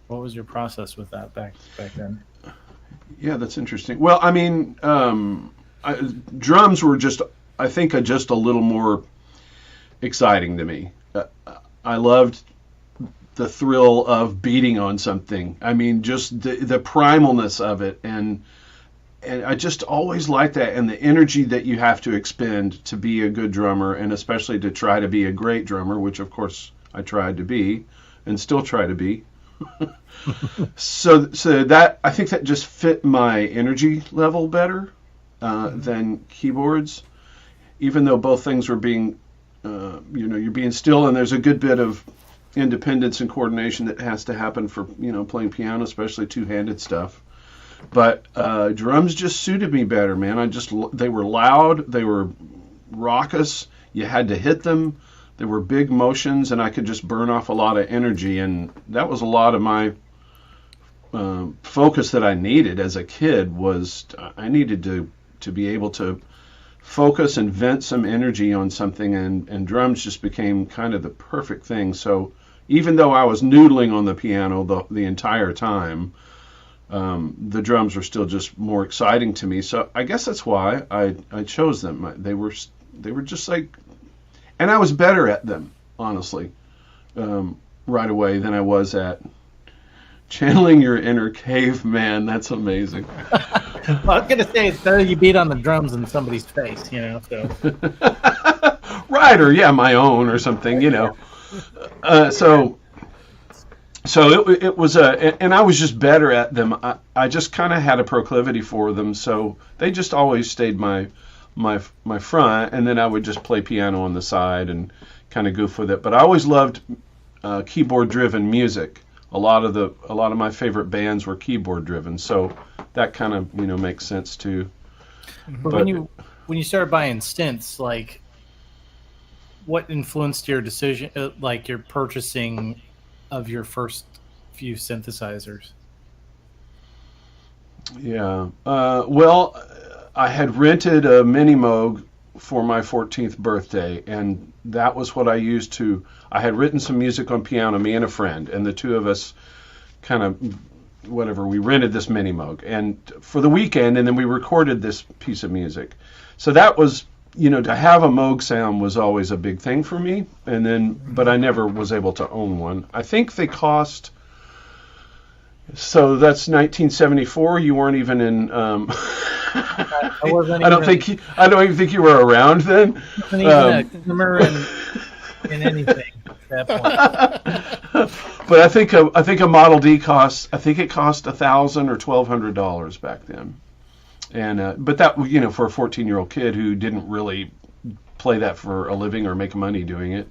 what was your process with that back then? Yeah, that's interesting. Well, I mean, drums were just a little more exciting to me. I loved the thrill of beating on something. I mean, just the primalness of it, and I just always liked that, and the energy that you have to expend to be a good drummer, and especially to try to be a great drummer, which of course I tried to be, and still try to be. So that I think that just fit my energy level better than keyboards, even though both things were being, you're being still, and there's a good bit of independence and coordination that has to happen for playing piano, especially two-handed stuff. But drums just suited me better, man. They were loud, they were raucous. You had to hit them, They were big motions, and I could just burn off a lot of energy, and that was a lot of my focus that I needed as a kid. Was I needed to be able to focus and vent some energy on something, and drums just became kind of the perfect thing. So even though I was noodling on the piano the entire time, the drums were still just more exciting to me. So I guess that's why I chose them. They were just like, and I was better at them, honestly, right away than I was at channeling your inner caveman. That's amazing. Well, I was gonna say it's better you beat on the drums than somebody's face, you know. So. Right, or my own or something, you know. So it was and I was just better at them. I just kind of had a proclivity for them, so they just always stayed my front, and then I would just play piano on the side and kind of goof with it. But I always loved keyboard driven music. A lot of my favorite bands were keyboard driven, so that kind of makes sense too. But when you started buying synths, like, what influenced your decision, like your purchasing of your first few synthesizers? Yeah, well, I had rented a Mini Moog for my 14th birthday, and that was what I used to. I had written some music on piano, me and a friend, and the two of us kind of we rented this Mini Moog and for the weekend, and then we recorded this piece of music. So that was, to have a Moog sound was always a big thing for me, but I never was able to own one. I think they cost. So that's 1974. You weren't even in. I don't even think you were around then. I wasn't even a consumer in anything at that point. But I think a Model D cost $1,000 or $1,200 back then, and but that for a 14-year-old kid who didn't really play that for a living or make money doing it,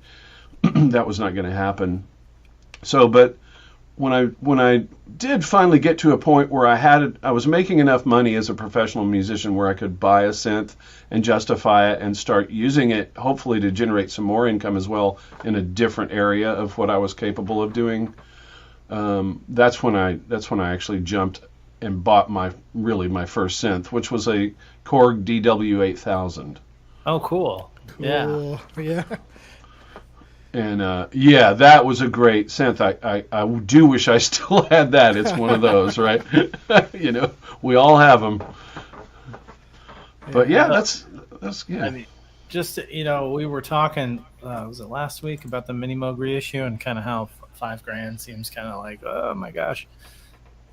that was not going to happen. So, but when I did finally get to a point where I was making enough money as a professional musician where I could buy a synth and justify it and start using it, hopefully to generate some more income as well in a different area of what I was capable of doing. That's when I actually jumped and bought my first synth, which was a Korg DW8000. Oh, cool. Cool. Yeah. And that was a great synth. I do wish I still had that. It's one of those, right? We all have them. But that's good. I mean, just we were talking. Was it last week about the Mini Moog reissue and kind of how $5,000 seems kind of like, oh my gosh.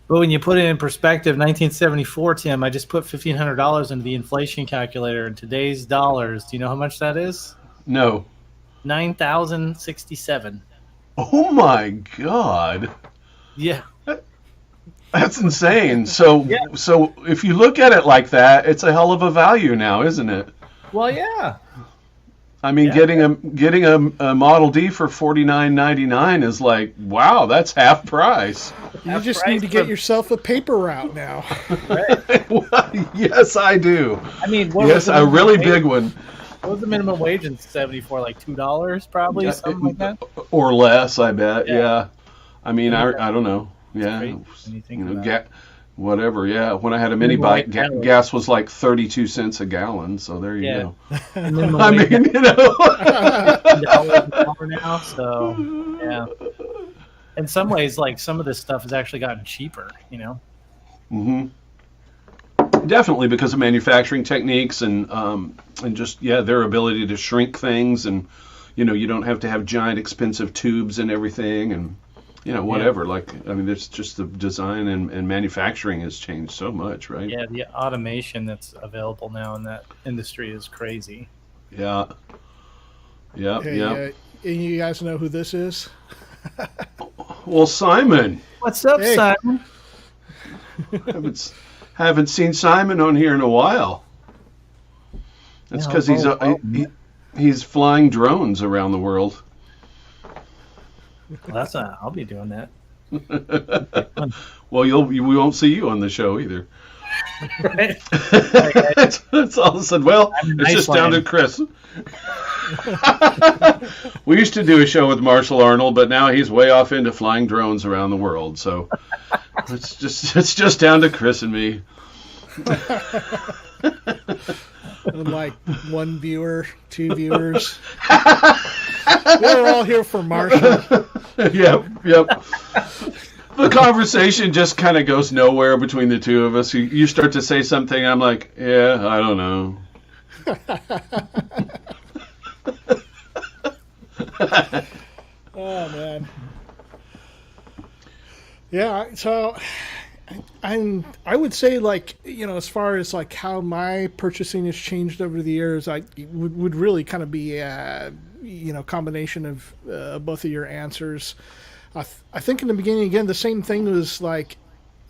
But when you put it in perspective, 1974, Tim, I just put $1,500 into the inflation calculator in today's dollars. Do you know how much that is? No. 9,067. Oh my God! Yeah, that's insane. So if you look at it like that, it's a hell of a value now, isn't it? Well, yeah. I mean, getting a Model D for $49.99 is like, wow, that's half price. You just need to get yourself a paper route now. Right. Well, yes, I do. I mean, a really big one. What was the minimum wage in 74? Like $2, probably, something like that, or less. I bet. Yeah. I mean, Yeah. I don't know. Yeah. Whatever. Yeah. When I had a mini bike, gas was like 32 cents a gallon. So there you go. I mean, $1 an hour now. So yeah. In some ways, like some of this stuff has actually gotten cheaper. Mm-hmm. Definitely because of manufacturing techniques and just their ability to shrink things, and you don't have to have giant expensive tubes and everything, and whatever. Like, I mean, it's just the design and manufacturing has changed so much, right? Yeah, the automation that's available now in that industry is crazy. Yeah. And you guys know who this is? Well, Simon. What's up, Hey. Simon? Haven't seen Simon on here in a while. That's because he's flying drones around the world. Well, I'll be doing that. Well, we won't see you on the show either. Right. That's all I said. Well, it's just down to Cryss. We used to do a show with Marshal Arnold, but now he's way off into flying drones around the world. So it's just down to Cryss and me. Like 1 viewer, 2 viewers. We're all here for Marshall. Yep. The conversation just kind of goes nowhere between the two of us. You start to say something, I'm like, yeah, I don't know. Oh man. Yeah, so I would say, like, as far as like how my purchasing has changed over the years, I would really kind of be a combination of both of your answers. I think in the beginning, again, the same thing was like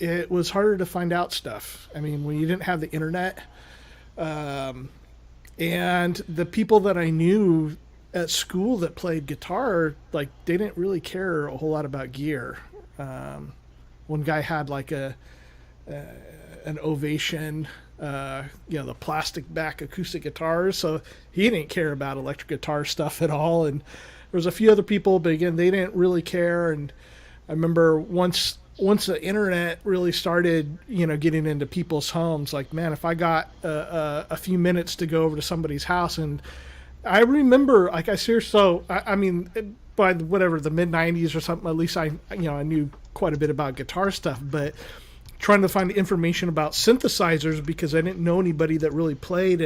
it was harder to find out stuff. I mean, when you didn't have the internet, and the people that I knew at school that played guitar, like, they didn't really care a whole lot about gear. One guy had like an Ovation, the plastic back acoustic guitars, so he didn't care about electric guitar stuff at all. And there was a few other people, but again, they didn't really care. And I remember once the internet really started, getting into people's homes, like, man, if I got a few minutes to go over to somebody's house, and I remember, like, I mean, by the mid '90s or something, at least I knew quite a bit about guitar stuff, but trying to find information about synthesizers because I didn't know anybody that really played,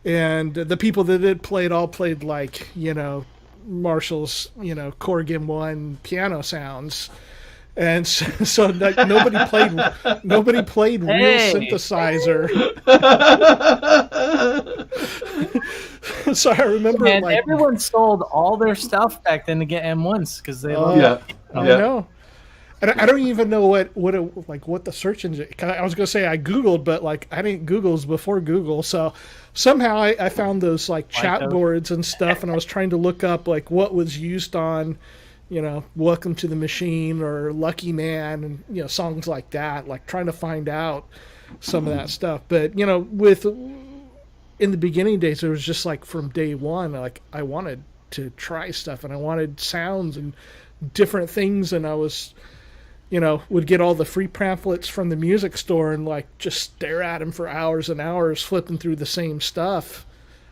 and the people that did played all played like Marshall's Corgan 1 piano sounds, and so like, nobody played real synthesizer. So I remember, and like, everyone sold all their stuff back then to get M1s because they loved it. I know. I don't even know what the search engine. I was gonna say I Googled, but like I didn't Google's before Google. So somehow I found those like chat boards and stuff, and I was trying to look up like what was used on, Welcome to the Machine or Lucky Man, and songs like that. Like trying to find out some of that stuff. But in the beginning days, it was just like from day one, like I wanted to try stuff and I wanted sounds and different things, and I was. Would get all the free pamphlets from the music store and like just stare at them for hours and hours, flipping through the same stuff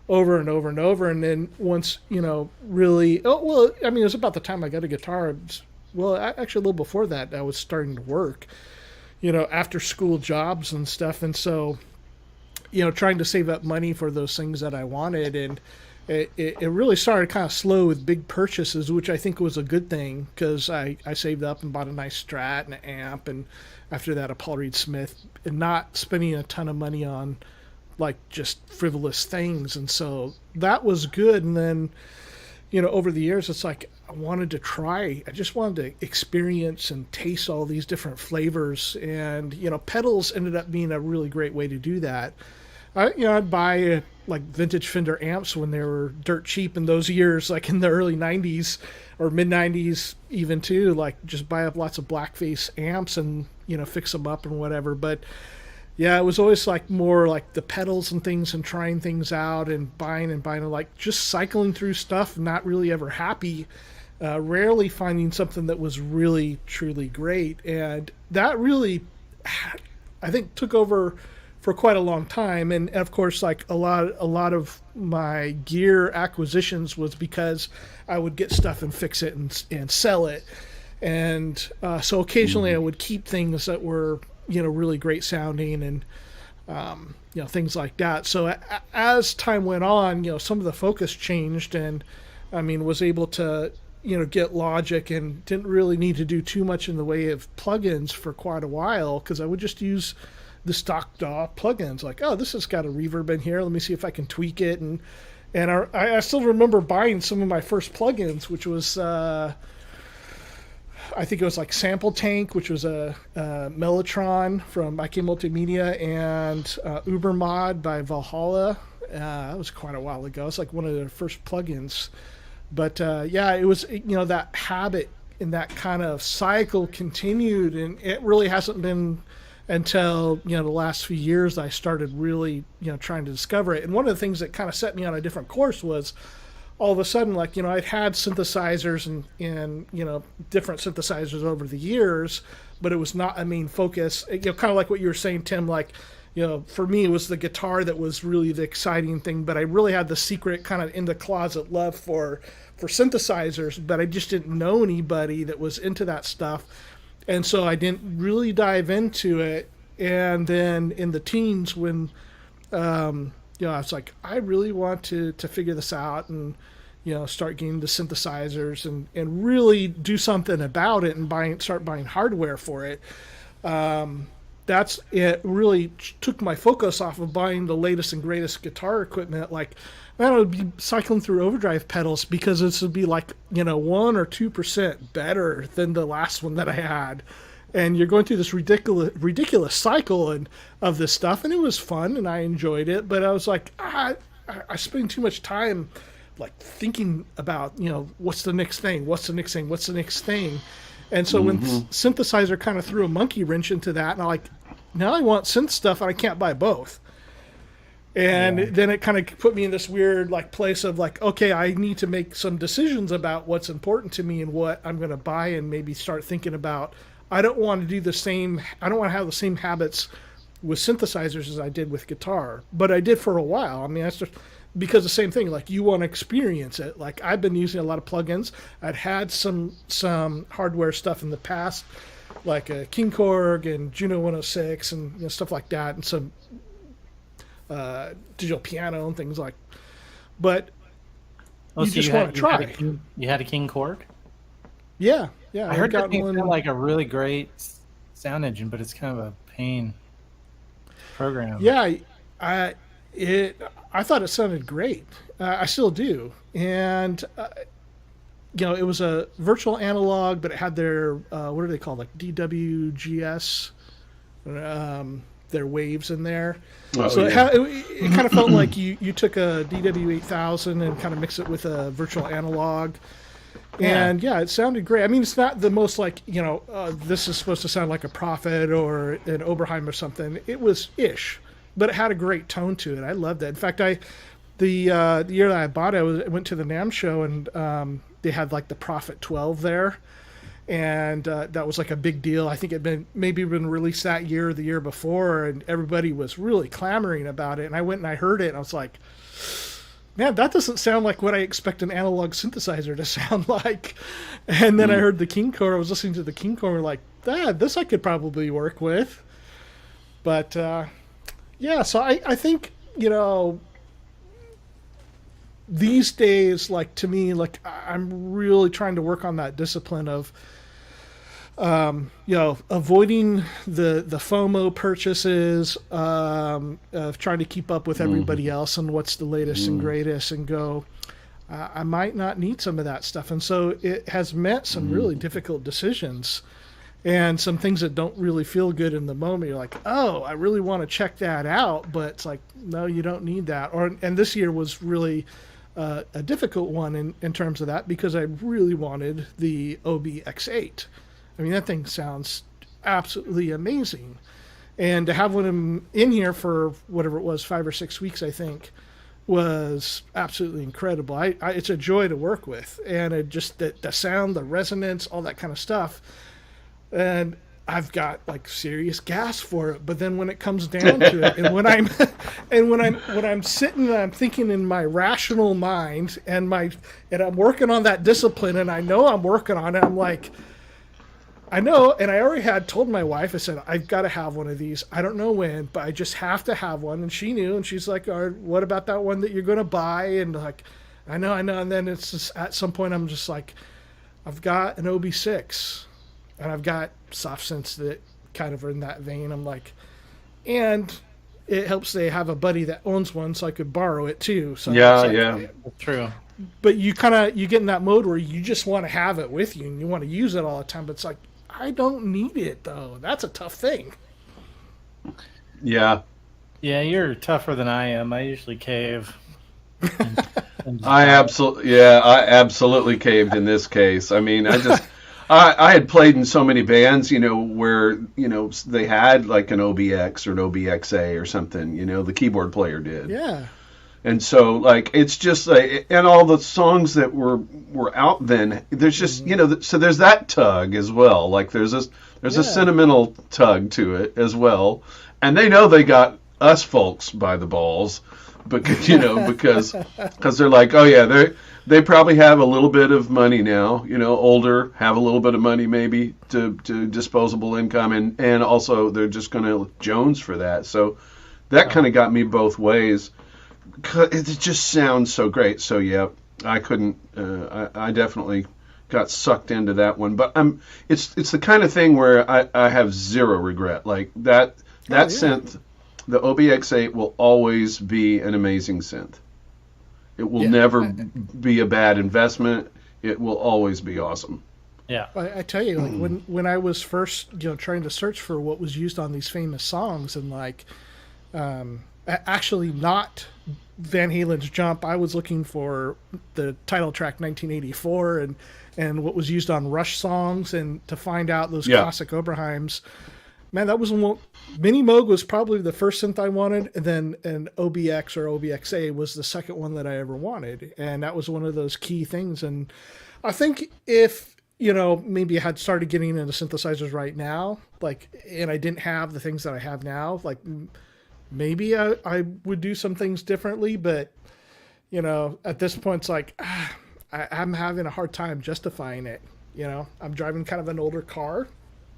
over and over and over. And then once, really, it was about the time I got a guitar. Actually a little before that, I was starting to work, after school jobs and stuff. And so, trying to save up money for those things that I wanted. And it really started kind of slow with big purchases, which I think was a good thing because I saved up and bought a nice Strat and an amp, and after that a Paul Reed Smith, and not spending a ton of money on like just frivolous things. And so that was good. And then over the years, it's like I just wanted to experience and taste all these different flavors, and pedals ended up being a really great way to do that. I'd buy like vintage Fender amps when they were dirt cheap in those years, like in the early 90s or mid 90s even too, like just buy up lots of blackface amps and, fix them up and whatever. But yeah, it was always like more like the pedals and things and trying things out and buying and like just cycling through stuff, not really ever happy, rarely finding something that was really, truly great. And that really, I think, took over for quite a long time. And of course, like a lot of my gear acquisitions was because I would get stuff and fix it and sell it. And so occasionally I would keep things that were, really great sounding and, things like that. So as time went on, some of the focus changed, and I mean, was able to, get Logic and didn't really need to do too much in the way of plugins for quite a while, because I would just use the stock DAW plugins, like, oh, this has got a reverb in here, let me see if I can tweak it. And I still remember buying some of my first plugins, which was I think it was like Sample Tank, which was a Mellotron from IK Multimedia, and Ubermod by Valhalla. That was quite a while ago. It's like one of their first plugins. But it was, that habit and that kind of cycle continued, and it really hasn't been until the last few years I started really trying to discover it. And one of the things that kind of set me on a different course was all of a sudden, like, I'd had synthesizers and different synthesizers over the years, but it was not a main focus. Kind of like what you were saying, Tim, like, for me, it was the guitar that was really the exciting thing, but I really had the secret kind of in the closet love for synthesizers, but I just didn't know anybody that was into that stuff. And so I didn't really dive into it. And then in the teens, when, I was like, I really want to figure this out and, start getting the synthesizers and really do something about it and start buying hardware for it. That's it. Really took my focus off of buying the latest and greatest guitar equipment. Like, man, I would be cycling through overdrive pedals because this would be like, 1 or 2% better than the last one that I had. And you're going through this ridiculous cycle of this stuff, and it was fun, and I enjoyed it. But I was like, I spend too much time, like, thinking about, what's the next thing? What's the next thing? What's the next thing? And so when synthesizer kind of threw a monkey wrench into that, and I'm like, now I want synth stuff, and I can't buy both. And then it kind of put me in this weird, like, place of, like, okay, I need to make some decisions about what's important to me and what I'm going to buy, and maybe start thinking about, I don't want to have the same habits with synthesizers as I did with guitar. But I did for a while. I mean, that's just because the same thing, like, you want to experience it. Like, I've been using a lot of plugins. I'd had some hardware stuff in the past, like a King Korg and Juno 106 and stuff like that, and some digital piano and things like. But you just want to try. You had a King Korg? Yeah. I heard that thing's got like a really great sound engine, but it's kind of a pain program. Yeah, I thought it sounded great. I still do, and it was a virtual analog, but it had their what are they called, like DWGS, their waves in there. Oh, so yeah. it kind of felt like you took a DW8000 and kind of mixed it with a virtual analog. And it sounded great. I mean, it's not the most like, this is supposed to sound like a Prophet or an Oberheim or something. It was ish, but it had a great tone to it. I loved it. In fact, the year that I bought it, I went to the NAMM show, and they had like the Prophet 12 there. And that was like a big deal. I think it had maybe been released that year or the year before, and everybody was really clamoring about it. And I went and I heard it, and I was like, man, that doesn't sound like what I expect an analog synthesizer to sound like. And then I heard the King Korg. I was listening to the King Korg, like, this I could probably work with. But, so I think, these days, like, to me, like, I'm really trying to work on that discipline of, avoiding the FOMO purchases, of trying to keep up with everybody else and what's the latest and greatest, and go, I might not need some of that stuff. And so it has meant some really difficult decisions and some things that don't really feel good in the moment. You're like, oh, I really want to check that out, but it's like, no, you don't need that. And this year was really a difficult one in terms of that, because I really wanted the OBX8. I mean, that thing sounds absolutely amazing. And to have one in here for whatever it was, 5 or 6 weeks, I think, was absolutely incredible. It's a joy to work with. And it just, the sound, the resonance, all that kind of stuff. And I've got like serious gas for it. But then when it comes down to it, and when I'm sitting and I'm thinking in my rational mind, and I'm working on that discipline, and I know I'm working on it, I'm like, I know, and I already had told my wife, I said, I've got to have one of these. I don't know when, but I just have to have one. And she knew, and she's like, what about that one that you're going to buy? And like, I know. And then it's just, at some point, I'm just like, I've got an OB6, and I've got soft synths that kind of are in that vein. I'm like, and it helps they have a buddy that owns one, so I could borrow it too. So yeah. True. But you get in that mode where you just want to have it with you, and you want to use it all the time. But it's like, I don't need it, though. That's a tough thing. Yeah. Yeah, you're tougher than I am. I usually cave. I absolutely caved in this case. I mean, I had played in so many bands, where, they had like an OBX or an OBXA or something, the keyboard player did. Yeah. And so, like, it's just like, and all the songs that were out then, there's just, so there's that tug as well. Like, there's a Yeah. sentimental tug to it as well. And they know they got us folks by the balls, because, because they're like, oh yeah, they probably have a little bit of money now, older, have a little bit of money maybe to disposable income, and also they're just going to Jones for that. So that kind of got me both ways. It just sounds so great. So yeah, I couldn't. I definitely got sucked into that one. But it's the kind of thing where I have zero regret. Like that synth, the OBX8 will always be an amazing synth. It will never be a bad investment. It will always be awesome. Yeah. I tell you, like when I was first, trying to search for what was used on these famous songs, and like, actually not Van Halen's Jump, I was looking for the title track 1984 and what was used on Rush songs, and to find out those classic Oberheims. Man, that was Mini Moog was probably the first synth I wanted, and then an OBX or OBXA was the second one that I ever wanted, and that was one of those key things. And I think if maybe I had started getting into synthesizers right now, like, and I didn't have the things that I have now, like maybe I would do some things differently. But at this point, it's like I'm having a hard time justifying it. I'm driving kind of an older car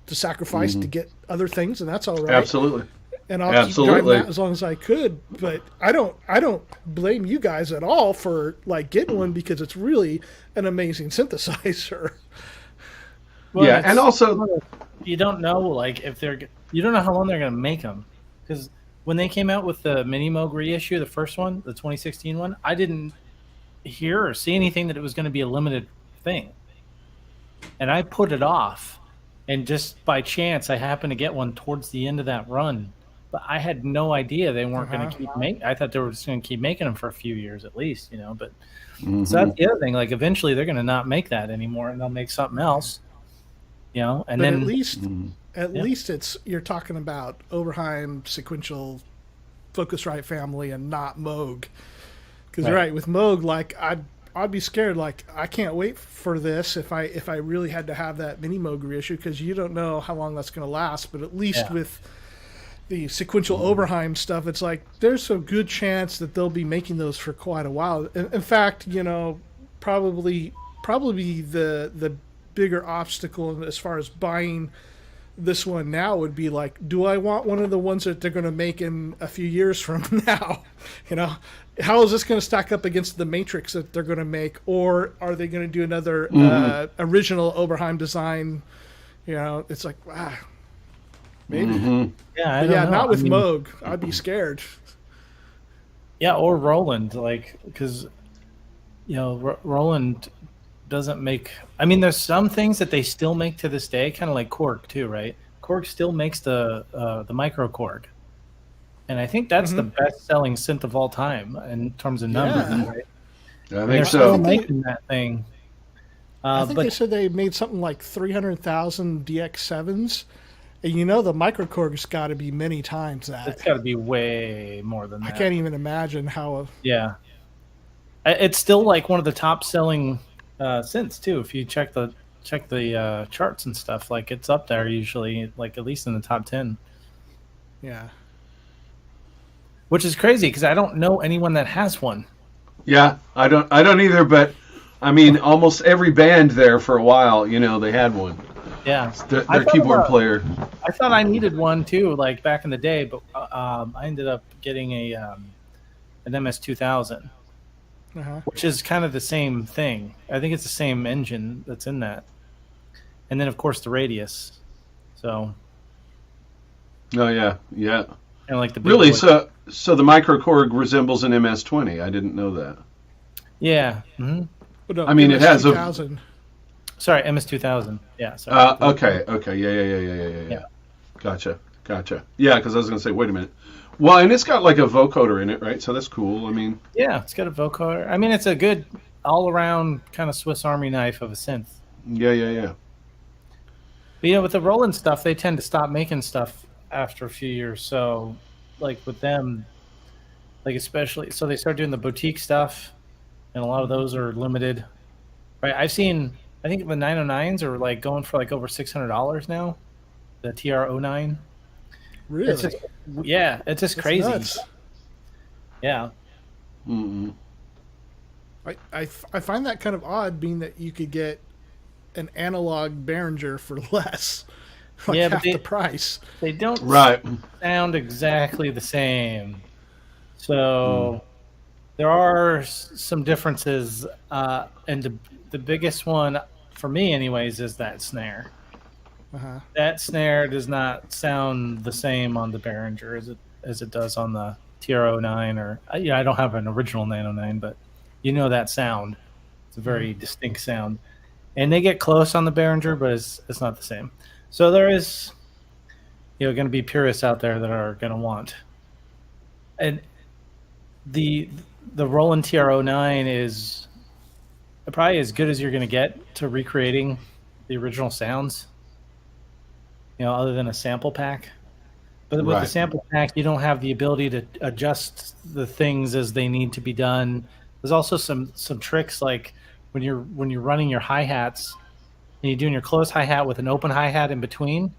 to sacrifice to get other things, and that's all right. Absolutely. And I'll keep driving that as long as I could. But I don't blame you guys at all for like getting one, because it's really an amazing synthesizer. Well, yeah, and also you don't know, like, you don't know how long they're going to make them, because when they came out with the Mini Moog reissue, the first one, the 2016 one, I didn't hear or see anything that it was going to be a limited thing, and I put it off. And just by chance, I happened to get one towards the end of that run. But I had no idea they weren't going to keep making. I thought they were just going to keep making them for a few years at least, But so that's the other thing. Like, eventually, they're going to not make that anymore, and they'll make something else, And but then at least it's, you're talking about Oberheim sequential Focusrite family and not Moog. Because right, with Moog, like I'd be scared. Like, I can't wait for this if I really had to have that Mini Moog reissue, because you don't know how long that's going to last. But at least with the sequential Oberheim stuff, it's like there's a good chance that they'll be making those for quite a while. In fact, probably the bigger obstacle as far as buying this one now would be like, do I want one of the ones that they're going to make in a few years from now? How is this going to stack up against the Matrix that they're going to make, or are they going to do another original Oberheim design? It's like, maybe. Yeah, I don't know. Not with Moog. I'd be scared. Yeah, or Roland, like, because Roland doesn't make. I mean, there's some things that they still make to this day, kind of like Korg too, right? Korg still makes the micro Korg, and I think that's the best-selling synth of all time in terms of numbers. Right? I think they're so. still making that thing. I think they said they made something like 300,000 DX7s. And the micro Korg's got to be many times that. It's got to be way more than that. I can't even imagine how. Yeah, it's still like one of the top-selling synths too. If you check the charts and stuff, like, it's up there usually, like at least in the top 10. Yeah. Which is crazy, because I don't know anyone that has one. Yeah, I don't either. But I mean, almost every band there for a while, they had one. Yeah, Their keyboard player. I thought I needed one too, like back in the day, but I ended up getting an MS-2000, which is kind of the same thing. I think it's the same engine that's in that, and then of course the Radius. So. Oh yeah. And like the really, so the micro Korg resembles an MS-20. I didn't know that. Yeah. Mm-hmm. But no, I mean, it has a. Sorry, MS-2000. Yeah. Sorry. Okay. Yeah. Gotcha. Yeah, because I was going to say, wait a minute. Well, and it's got like a vocoder in it, right? So that's cool. I mean. Yeah, it's got a vocoder. I mean, it's a good all-around kind of Swiss Army knife of a synth. Yeah. But with the Roland stuff, they tend to stop making stuff after a few years. So, like with them, like especially so they start doing the boutique stuff, and a lot of those are limited. Right? I think the 909s are like going for like over $600 now. The TR09. It's Really? just yeah, it's just That's crazy. nuts. Yeah. Mm-mm. I find that kind of odd, being that you could get an analog Behringer for less, like Yeah, but half the price. they don't Right. sound exactly the same. Mm. So there are some differences, and the biggest one for me, anyways, is that snare. Uh-huh. That snare does not sound the same on the Behringer as it does on the TR09 or yeah, I don't have an original 909, but you know that sound. It's a very distinct sound, and they get close on the Behringer, but it's not the same. So there is, going to be purists out there that are going to want, and the Roland TR09 is probably as good as you're going to get to recreating the original sounds. Other than a sample pack. But with the Right. sample pack, you don't have the ability to adjust the things as they need to be done. There's also some tricks, like when you're running your hi-hats and you're doing your closed hi-hat with an open hi-hat in between.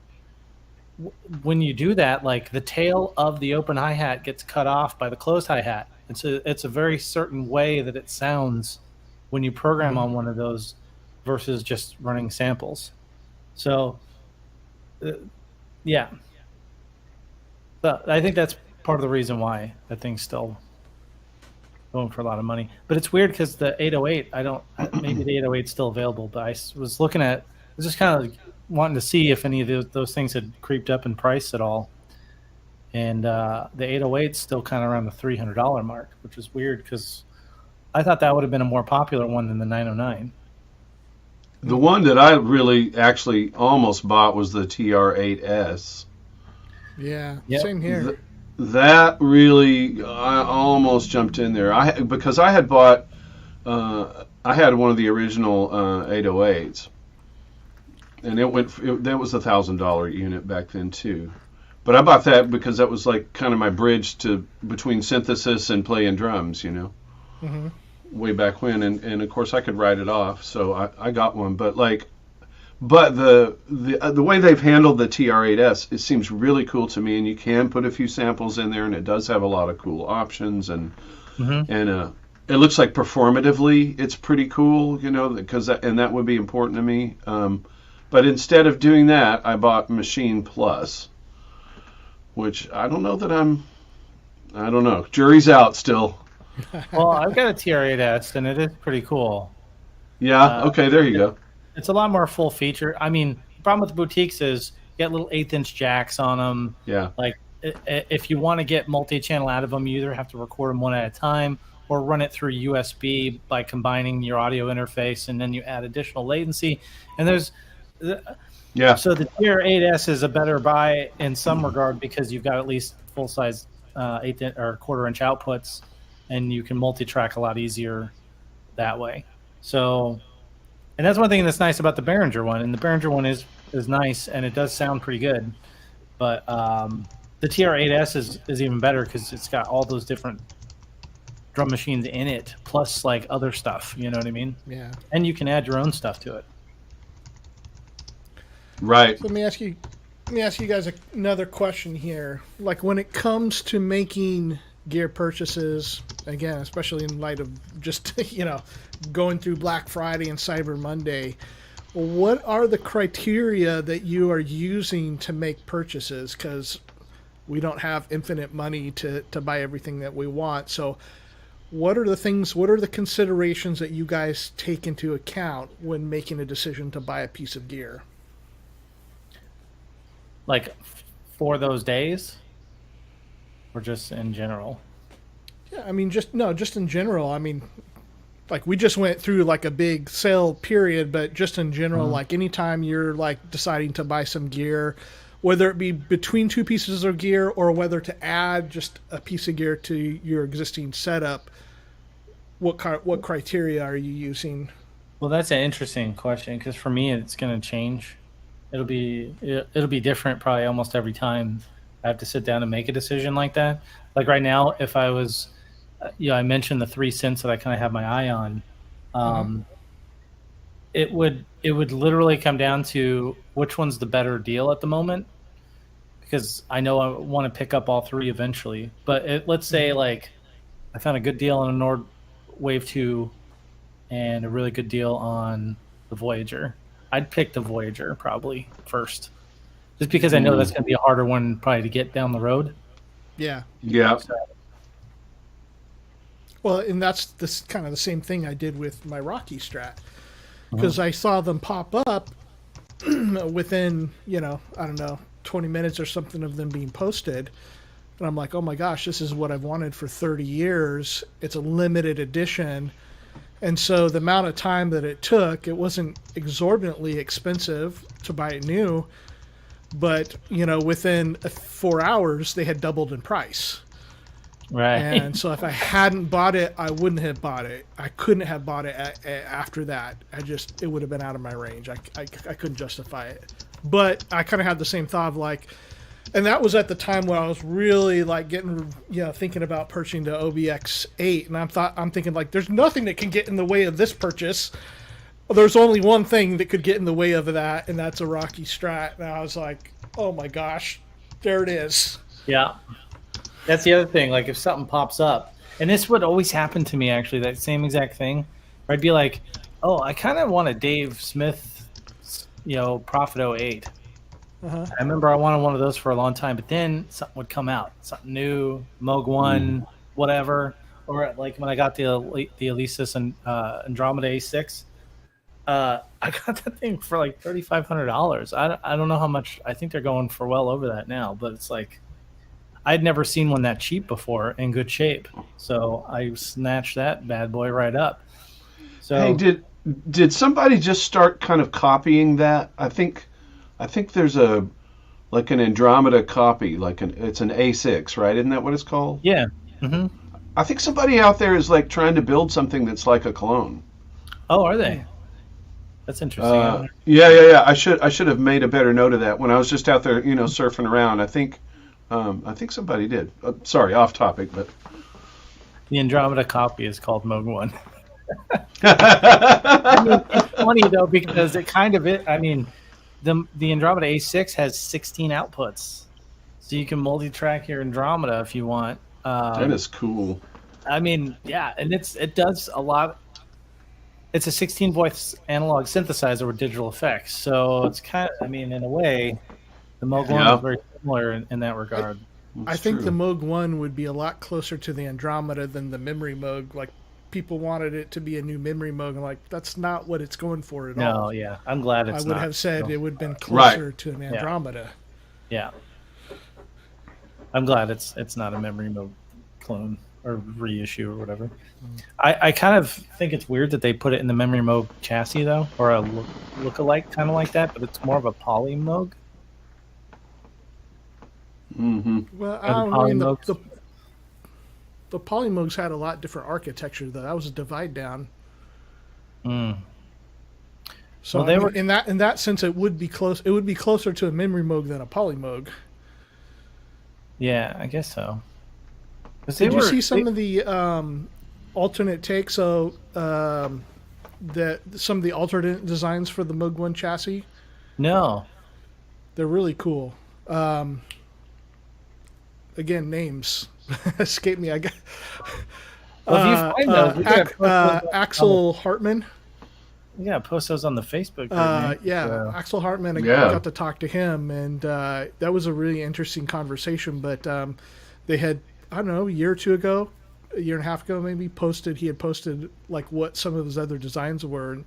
When you do that, like the tail of the open hi-hat gets cut off by the closed hi-hat. And so it's a very certain way that it sounds when you program on one of those versus just running samples. So yeah, but I think that's part of the reason why that thing's still going for a lot of money. But it's weird because the 808, maybe the 808 is still available, but was looking at, I was just kind of wanting to see if any of those things had creeped up in price at all. And the 808 is still kind of around the $300 mark, which is weird because I thought that would have been a more popular one than the 909. The one that I really actually almost bought was the TR8S. Yeah, Yep. same here. Th- that really, I almost jumped in there. Because I had bought, I had one of the original 808s, and that was $1,000 unit back then too. But I bought that because that was like kind of my bridge to between synthesis and playing drums, Mm-hmm. way back when, and of course I could write it off, so I got one. But the way they've handled the TR8S, it seems really cool to me, and you can put a few samples in there, and it does have a lot of cool options, and it looks like performatively it's pretty cool, because that would be important to me. But instead of doing that, I bought Machine Plus, which I don't know. Jury's out still. Well, I've got a TR8S, and it is pretty cool. Yeah. Okay. There you go. It's a lot more full feature. I mean, the problem with the boutiques is you get little 1/8" jacks on them. Yeah. Like, if you want to get multi-channel out of them, you either have to record them one at a time or run it through USB by combining your audio interface, and then you add additional latency. And Yeah. so the TR8S is a better buy in some regard because you've got at least full-size 1/8" or 1/4" outputs, and you can multi-track a lot easier that way. So, and that's one thing that's nice about the Behringer one. And the Behringer one is nice, and it does sound pretty good. But the TR8S is even better because it's got all those different drum machines in it, plus like other stuff. You know what I mean? Yeah. And you can add your own stuff to it. Right. So let me ask you guys another question here. Like, when it comes to making gear purchases, again, especially in light of just going through Black Friday and Cyber Monday, what are the criteria that you are using to make purchases? Because we don't have infinite money to buy everything that we want. So what are the considerations that you guys take into account when making a decision to buy a piece of gear? Like for those days, or just in general? Yeah, I mean, just in general. I mean, like, we just went through like a big sale period, but just in general, like anytime you're like deciding to buy some gear, whether it be between two pieces of gear or whether to add just a piece of gear to your existing setup, what criteria are you using? Well, that's an interesting question because for me, it's going to change. It'll be different probably almost every time. I have to sit down and make a decision like that. Like right now, if I was, I mentioned the 3 cents that I kind of have my eye on. It would literally come down to which one's the better deal at the moment, because I know I want to pick up all 3 eventually. But let's say like I found a good deal on a Nord Wave 2 and a really good deal on the Voyager. I'd pick the Voyager probably first, just because I know that's going to be a harder one probably to get down the road. Yeah. Yeah. So, Well, and that's this kind of the same thing I did with my Rocky Strat, because I saw them pop up within, I don't know, 20 minutes or something of them being posted. And I'm like, oh my gosh, this is what I've wanted for 30 years. It's a limited edition. And so the amount of time that it took, it wasn't exorbitantly expensive to buy it new. But, within 4 hours, they had doubled in price. right. And so if I hadn't bought it, I wouldn't have bought it. I couldn't have bought it after that. It would have been out of my range. I couldn't justify it. But I kind of had the same thought of like, and that was at the time when I was really like getting, thinking about purchasing the OBX8. And I'm thinking like, there's nothing that can get in the way of this purchase. There's only one thing that could get in the way of that, and that's a Rocky Strat. And I was like, oh my gosh, there it is. Yeah. That's the other thing. Like if something pops up, and this would always happen to me actually, that same exact thing, where I'd be like, oh, I kind of want a Dave Smith, Prophet 08. I remember I wanted one of those for a long time, but then something would come out, something new, Moog 1, whatever. Or like when I got the Alesis and Andromeda A6, I got that thing for like $3,500. I don't know how much. I think they're going for well over that now, but it's like I'd never seen one that cheap before in good shape, so I snatched that bad boy right up. So Hey, did somebody just start kind of copying that? I think there's an Andromeda copy, it's an A6, right? Isn't that what it's called? yeah, I think somebody out there is like trying to build something that's like a clone. Oh, are they? That's interesting. Yeah. I should have made a better note of that when I was just out there, surfing around. I think somebody did. Sorry, off topic, but The Andromeda copy is called Moog 1. I mean, it's funny though because it kind of it. I mean, the Andromeda A6 has 16 outputs, so you can multi-track your Andromeda if you want. that is cool. I mean, yeah, and it does a lot. It's a 16 voice analog synthesizer with digital effects, so it's kind of, I mean, in a way, the Moog 1 is very similar in that regard. I think the Moog 1 would be a lot closer to the Andromeda than the Memory Moog. Like, people wanted it to be a new Memory Moog, and like, that's not what it's going for at all. No, yeah, I'm glad it's I would not. have said it would have been closer to an Andromeda. Yeah, I'm glad it's not a Memory Moog clone or reissue or whatever. I kind of think it's weird that they put it in the Memory Moog chassis though, or a look-alike kind of like that, but it's more of a Poly Moog. Well, I mean, the Polymoogs had a lot different architecture though. That was a divide down. So Well, in that sense, it would be close. It would be closer to a Memory Moog than a Polymoog. Yeah, I guess so. Did you see some of the alternate takes? So that some of the alternate designs for the Moog 1 chassis. No. They're really cool. Again, names escape me. I got Well, if you find those, we gotta post those Axel Hartman. We gotta post those on the Facebook group. Man. Axel Hartman. I Yeah. got to talk to him, and that was a really interesting conversation. But they had, I don't know, a year and a half ago, maybe he had posted like what some of his other designs were. And,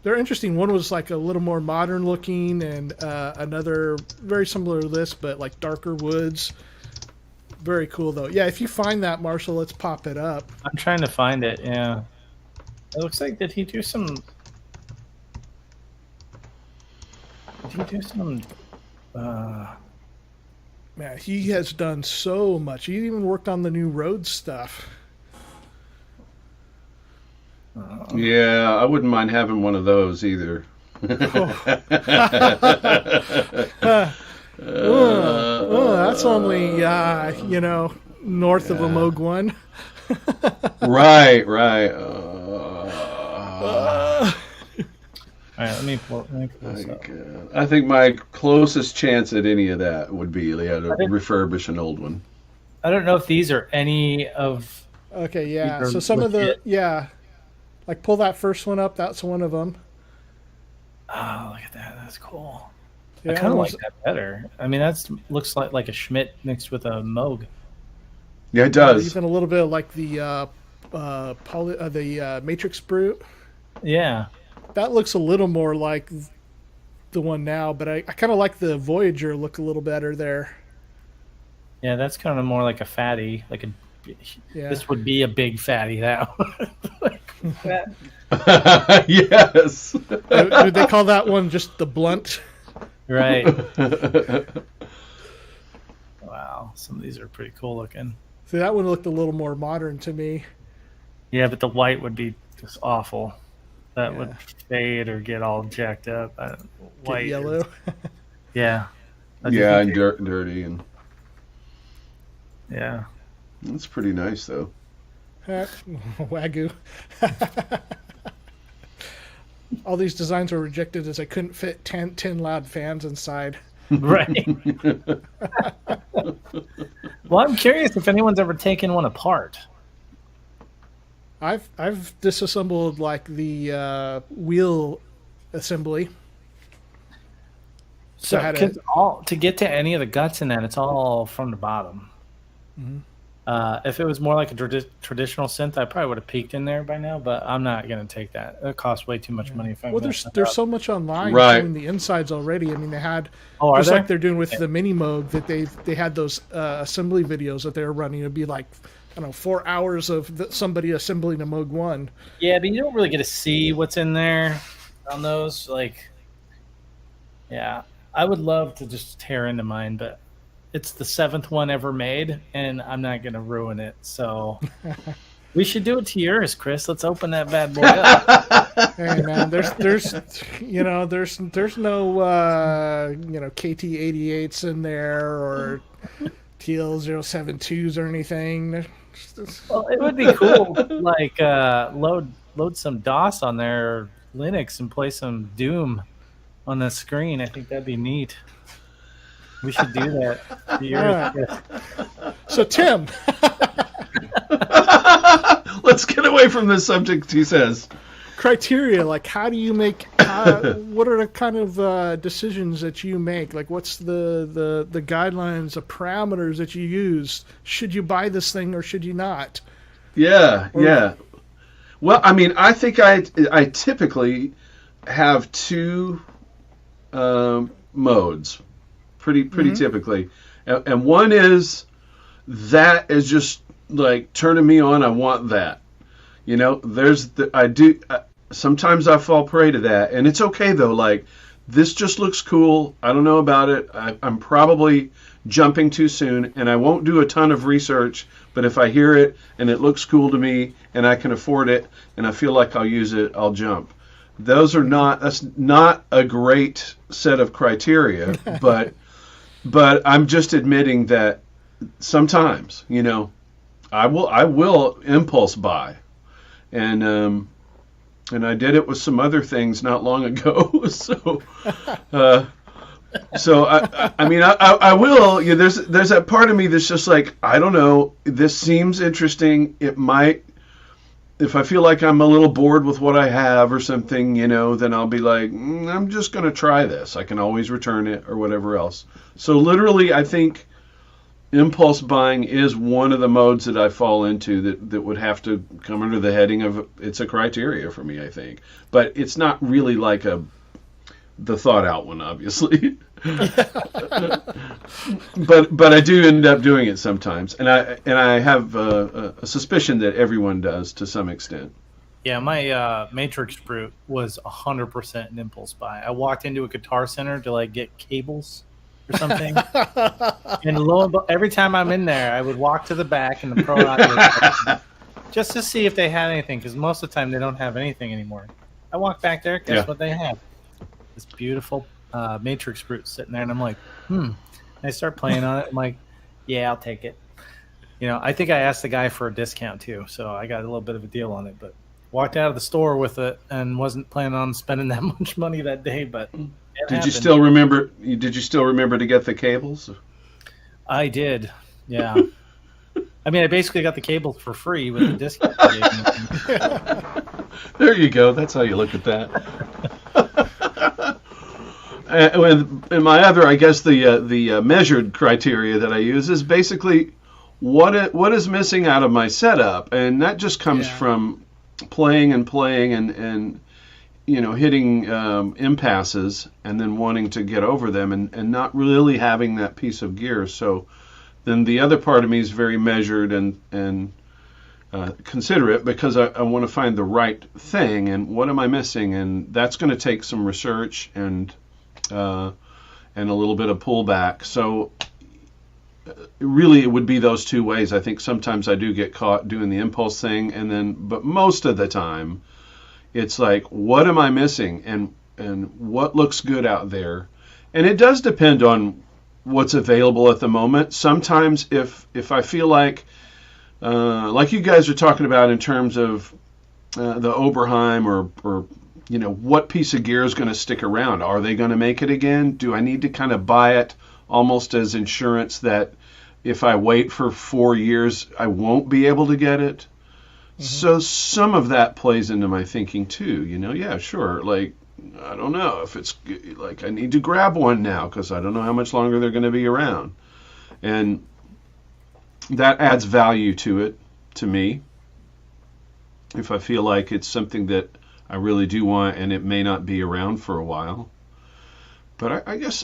they're interesting. One was like a little more modern looking, and another very similar to this, but like darker woods. Very cool though. Yeah, if you find that, Marshall, let's pop it up. I'm trying to find it. Yeah, it looks like did he do some? Man, he has done so much. He even worked on the new road stuff. Yeah, I wouldn't mind having one of those either. Oh, that's only north of a Moog 1. Right. All right, let me pull this up. I think my closest chance at any of that would be to refurbish an old one. I don't know if these are any of. Okay, yeah. These are So some legit. of the like pull that first one up. That's one of them. Oh, look at that! That's cool. Yeah, I kind of like almost- that better. I mean, that looks like a Schmidt mixed with a Moog. Yeah, it does. Even a little bit like the Matrix Brute. Yeah. That looks a little more like the one now, but I kind of like the Voyager look a little better there. Yeah, that's kind of more like a fatty. Yeah. This would be a big fatty now. Fat. Yes. Do they call that one just the blunt? Right. Wow, some of these are pretty cool looking. See, that one looked a little more modern to me. Yeah, but the white would be just awful. That Yeah. would fade or get all jacked up. White, Get yellow. Yeah. Yeah, and dirty, and Yeah. it's pretty nice though. Wagyu. All these designs were rejected as they couldn't fit 10 loud fans inside. Right. Well, I'm curious if anyone's ever taken one apart. I've disassembled like the wheel assembly. So I had to get to any of the guts in that, it's all from the bottom. Mhm. If it was more like a traditional synth, I probably would have peeked in there by now, but I'm not going to take that. It costs way too much money. If I Well, mess that there's up. so much online Right. showing the insides already. I mean, they had Oh, are just there? like they're doing with the Mini Moog that they had those assembly videos that they were running. It'd be like, I don't know, 4 hours of somebody assembling a Moog 1. Yeah, but you don't really get to see what's in there on those. Yeah, I would love to just tear into mine, but it's the 7th one ever made, and I'm not going to ruin it. So we should do it to yours, Chris. Let's open that bad boy up. Hey man, there's no KT88s in there or TL072s or anything. Well, it would be cool, load some DOS on there, or Linux, and play some Doom on the screen. I think that'd be neat. We should do that. To yours, Alright. Chris. So Tim, Let's get away from this subject, he says. criteria, like how do you make what are the kind of decisions that you make? Like what's the guidelines, the parameters that you use? Should you buy this thing or should you not? Yeah. Well, I mean, I think I typically have two modes, pretty typically, and one is that is just like turning me on. I want that. Sometimes I fall prey to that, and it's okay though. Like, this just looks cool. I don't know about it. I'm probably jumping too soon, and I won't do a ton of research. But if I hear it and it looks cool to me, and I can afford it, and I feel like I'll use it, I'll jump. That's not a great set of criteria, but I'm just admitting that sometimes, I will impulse buy, and I did it with some other things not long ago. So I will. There's that part of me that's just like, I don't know. This seems interesting. It might. If I feel like I'm a little bored with what I have or something, then I'll be like, I'm just going to try this. I can always return it or whatever else. So literally, I think impulse buying is one of the modes that I fall into that would have to come under the heading of it's a criteria for me, I think. But it's not really like the thought out one, obviously. but I do end up doing it sometimes, and I have a suspicion that everyone does to some extent. Yeah, my Matrix Brute was 100% an impulse buy. I walked into a Guitar Center to get cables or something, and lo and behold, every time I'm in there, I would walk to the back in the pro audio just to see if they had anything, because most of the time they don't have anything anymore. I walk back there, guess what they have? This beautiful Matrix Brute sitting there, and I'm like, I start playing on it. I'm like, yeah, I'll take it. I think I asked the guy for a discount too, so I got a little bit of a deal on it. But walked out of the store with it and wasn't planning on spending that much money that day. But it Did happened. you still remember? Did you still remember to get the cables? I did. Yeah. I mean, I basically got the cables for free with the discount. They gave me. There you go. That's how you look at that. And my other, I guess, the measured criteria that I use is basically what is missing out of my setup, and that just comes from playing and hitting impasses and then wanting to get over them and not really having that piece of gear. So then the other part of me is very measured and considerate, because I want to find the right thing and what am I missing, and that's going to take some research and a little bit of pullback. So really, it would be those two ways. I think sometimes I do get caught doing the impulse thing, but most of the time, it's like, what am I missing, and what looks good out there, and it does depend on what's available at the moment. Sometimes, if I feel like you guys are talking about in terms of the Oberheim or what piece of gear is going to stick around? Are they going to make it again? Do I need to kind of buy it almost as insurance that if I wait for 4 years, I won't be able to get it? Mm-hmm. So some of that plays into my thinking too. Yeah, sure. Like, I don't know if it's like I need to grab one now because I don't know how much longer they're going to be around. And that adds value to it, to me. If I feel like it's something that I really do want and it may not be around for a while. But I guess,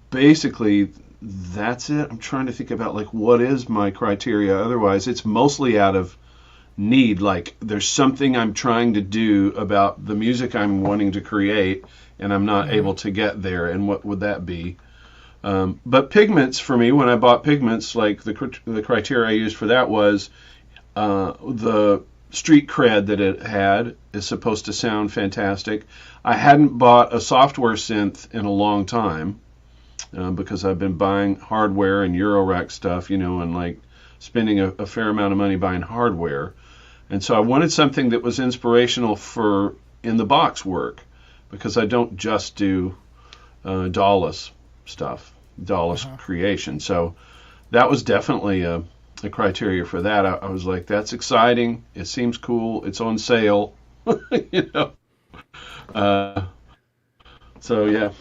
basically, that's it. I'm trying to think about, what is my criteria. Otherwise, it's mostly out of need. Like, there's something I'm trying to do about the music I'm wanting to create, and I'm not able to get there. And what would that be? But pigments, for me, when I bought pigments, the criteria I used for that was the street cred that it had is supposed to sound fantastic. I hadn't bought a software synth in a long time because I've been buying hardware and Eurorack stuff, and spending a fair amount of money buying hardware. And so I wanted something that was inspirational for in the box work, because I don't just do DAWless stuff, DAWless creation. So that was definitely a criteria for that. I was like, that's exciting. It seems cool. It's on sale. So yeah.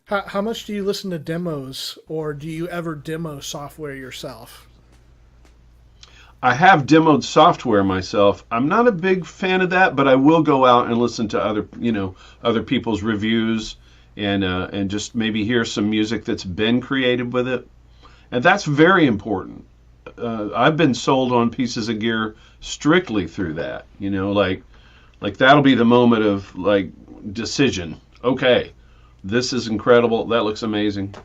How much do you listen to demos, or do you ever demo software yourself? I have demoed software myself. I'm not a big fan of that, but I will go out and listen to other people's reviews and just maybe hear some music that's been created with it. And that's very important. I've been sold on pieces of gear strictly through that. Like that'll be the moment of decision. Okay, this is incredible. That looks amazing.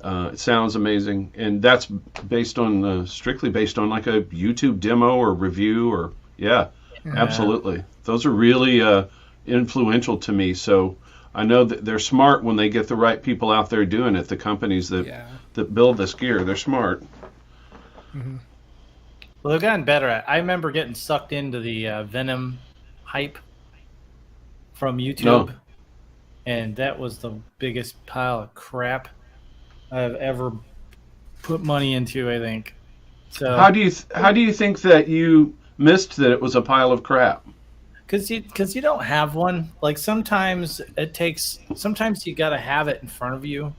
It sounds amazing, and that's based on strictly based on a YouTube demo or review or absolutely. Those are really influential to me. So I know that they're smart when they get the right people out there doing it. The companies that build this gear, they're smart. Mm-hmm. Well, they've gotten better at it. I remember getting sucked into the Venom hype from YouTube, and that was the biggest pile of crap I've ever put money into, I think. So how do you think that you missed that it was a pile of crap? Because you don't have one. Sometimes you got to have it in front of you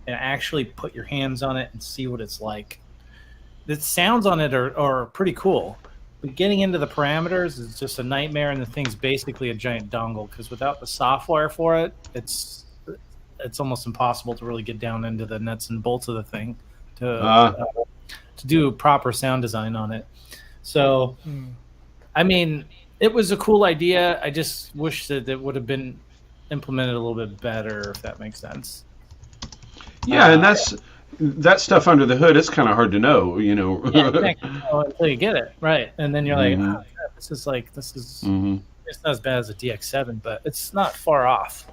and actually put your hands on it and see what it's like. The sounds on it are pretty cool, but getting into the parameters is just a nightmare, and the thing's basically a giant dongle, because without the software for it, it's almost impossible to really get down into the nuts and bolts of the thing to do proper sound design on it. So, it was a cool idea. I just wish that it would have been implemented a little bit better, if that makes sense. Yeah, and that stuff under the hood, it's kind of hard to know, until you get it right, and then you're like, this is it's not as bad as a DX7, but it's not far off.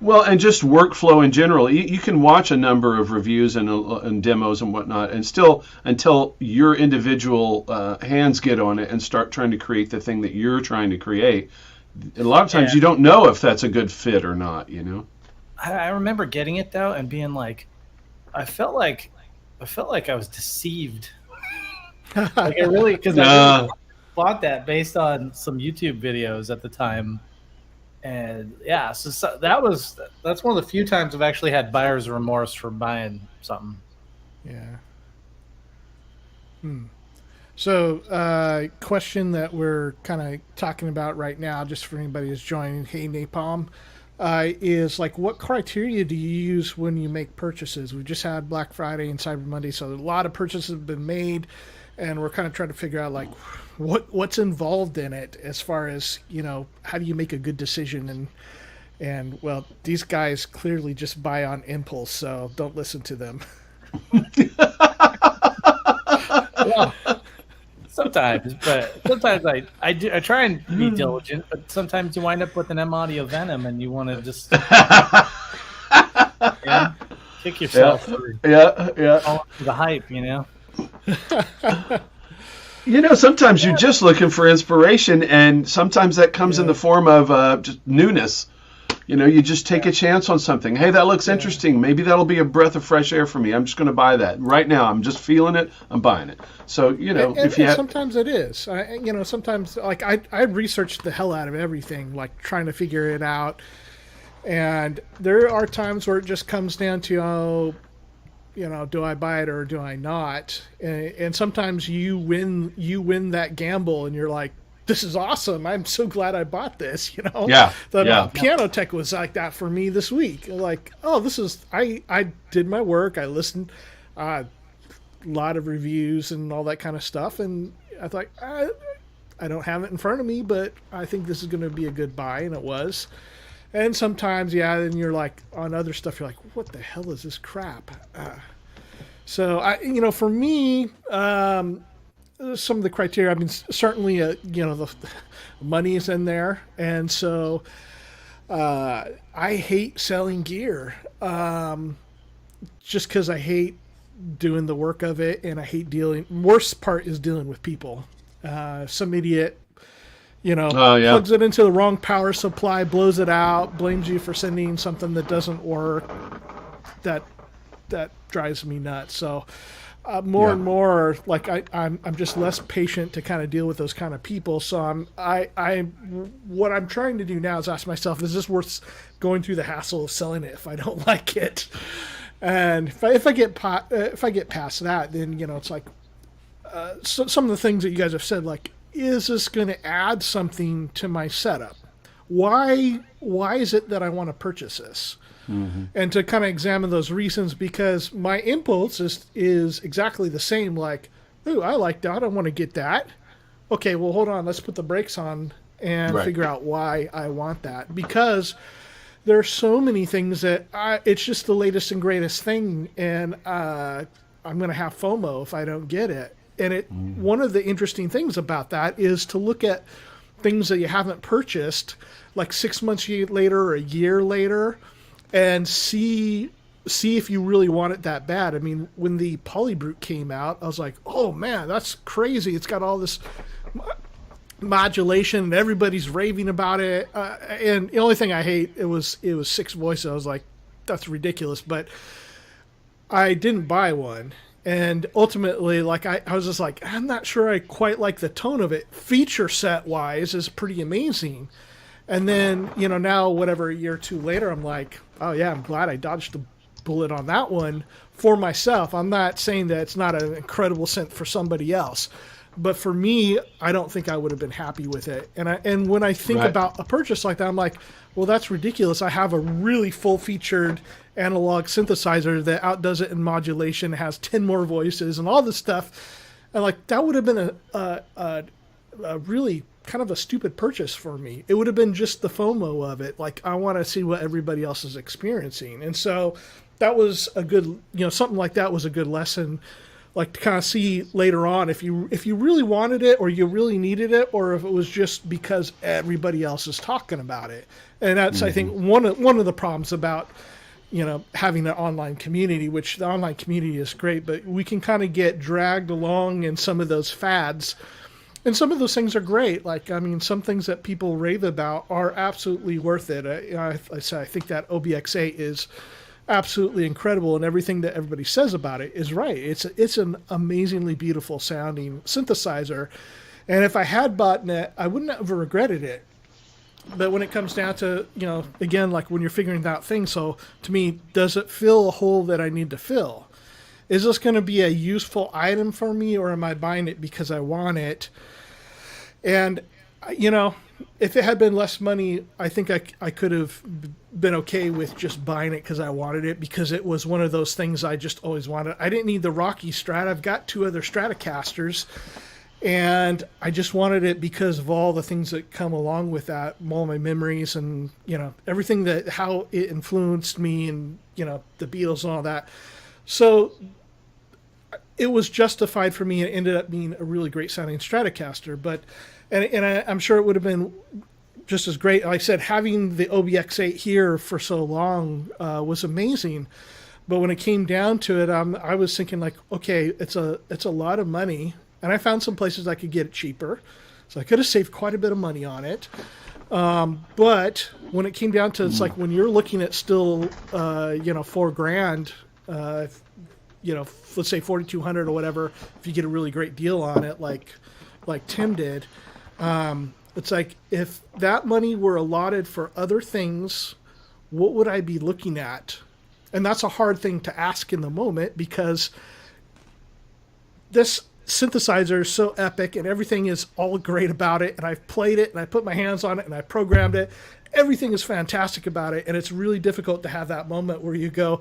Well, and just workflow in general. You can watch a number of reviews and demos and whatnot, and still, until your individual hands get on it and start trying to create the thing that you're trying to create, a lot of times you don't know if that's a good fit or not, you know? I remember getting it, though, and being like, I felt like I was deceived. Like, I really, because I really bought that based on some YouTube videos at the time. And yeah, so that's one of the few times I've actually had buyer's remorse for buying something. Yeah. So, question that we're kind of talking about right now, just for anybody who's joining, hey Napalm, is like, what criteria do you use when you make purchases? We just had Black Friday and Cyber Monday, so a lot of purchases have been made, and we're kind of trying to figure out like what's involved in it as far as, you know, how do you make a good decision? And well, these guys clearly just buy on impulse, so don't listen to them. Well, sometimes I try and be diligent, but sometimes you wind up with an M audio venom and you want to just kick yourself through the hype, you know. You know, sometimes you're just looking for inspiration, and sometimes that comes in the form of just newness. You know, you just take a chance on something. Hey, that looks interesting. Maybe that'll be a breath of fresh air for me. I'm just going to buy that. Right now, I'm just feeling it. I'm buying it. So, you know, sometimes it is. Sometimes, like, I researched the hell out of everything, like, trying to figure it out. And there are times where it just comes down to, you know, do I buy it or do I not? And sometimes you win that gamble, and you're like, this is awesome. I'm so glad I bought this, you know? Piano Tech was like that for me this week. Like, oh, I did my work. I listened a lot of reviews and all that kind of stuff. And I thought, I don't have it in front of me, but I think this is going to be a good buy. And it was. And sometimes, then you're like, on other stuff, you're like, what the hell is this crap? So, for me, some of the criteria, I mean, certainly, the money is in there. And so I hate selling gear just because I hate doing the work of it, and I hate worst part is dealing with people. Some idiot, plugs it into the wrong power supply, blows it out, blames you for sending something that doesn't work. That drives me nuts. So more and more, like I'm just less patient to kind of deal with those kind of people. So what I'm trying to do now is ask myself, is this worth going through the hassle of selling it if I don't like it? And if I get past that, then it's like so some of the things that you guys have said, like, is this going to add something to my setup? Why is it that I want to purchase this? Mm-hmm. And to kind of examine those reasons, because my impulse is exactly the same. Like, ooh, I like that. I want to get that. Okay, well, hold on. Let's put the brakes on and figure out why I want that. Because there are so many things that it's just the latest and greatest thing, and I'm going to have FOMO if I don't get it. And one of the interesting things about that is to look at things that you haven't purchased, like 6 months later or a year later, and see if you really want it that bad. I mean, when the Polybrute came out, I was like, oh man, that's crazy. It's got all this modulation and everybody's raving about it. And the only thing I hate, it was 6 voices. I was like, that's ridiculous. But I didn't buy one. And ultimately, like, I was just like, I'm not sure I quite like the tone of it. Feature set wise is pretty amazing. And then, now whatever, a year or two later, I'm like, oh yeah, I'm glad I dodged the bullet on that one for myself. I'm not saying that it's not an incredible scent for somebody else, but for me, I don't think I would have been happy with it. And when I think about a purchase like that, I'm like, well, that's ridiculous. I have a really full-featured analog synthesizer that outdoes it in modulation, has 10 more voices and all this stuff. And like, that would have been a really kind of a stupid purchase for me. It would have been just the FOMO of it. Like, I want to see what everybody else is experiencing. And so that was a good, something like that was a good lesson like to kind of see later on if you really wanted it or you really needed it, or if it was just because everybody else is talking about it. And that's I think one of the problems about having an online community, which the online community is great, but we can kind of get dragged along in some of those fads. And some of those things are great. Like, I mean, some things that people rave about are absolutely worth it. I think that OBX8 is absolutely incredible, and everything that everybody says about it is right. It's an amazingly beautiful sounding synthesizer. And if I had bought it, I wouldn't have regretted it. But when it comes down to, again, like when you're figuring out things, so to me, does it fill a hole that I need to fill? Is this going to be a useful item for me, or am I buying it because I want it? And, if it had been less money, I think I could have been okay with just buying it because I wanted it, because it was one of those things I just always wanted. I didn't need the Rocky Strat. I've got 2 other Stratocasters, and I just wanted it because of all the things that come along with that, all my memories and, everything how it influenced me and, the Beatles and all that. So it was justified for me. It ended up being a really great sounding Stratocaster, but I'm sure it would have been just as great. Like I said, having the OBX8 here for so long was amazing, but when it came down to it, I was thinking like, okay, it's a lot of money, and I found some places I could get it cheaper, so I could have saved quite a bit of money on it. But when it came down to, it's like when you're looking at still, $4,000. Let's say 4,200 or whatever, if you get a really great deal on it, like Tim did. It's like, if that money were allotted for other things, what would I be looking at? And that's a hard thing to ask in the moment, because this synthesizer is so epic and everything is all great about it. And I've played it and I put my hands on it and I programmed it. Everything is fantastic about it, and it's really difficult to have that moment where you go,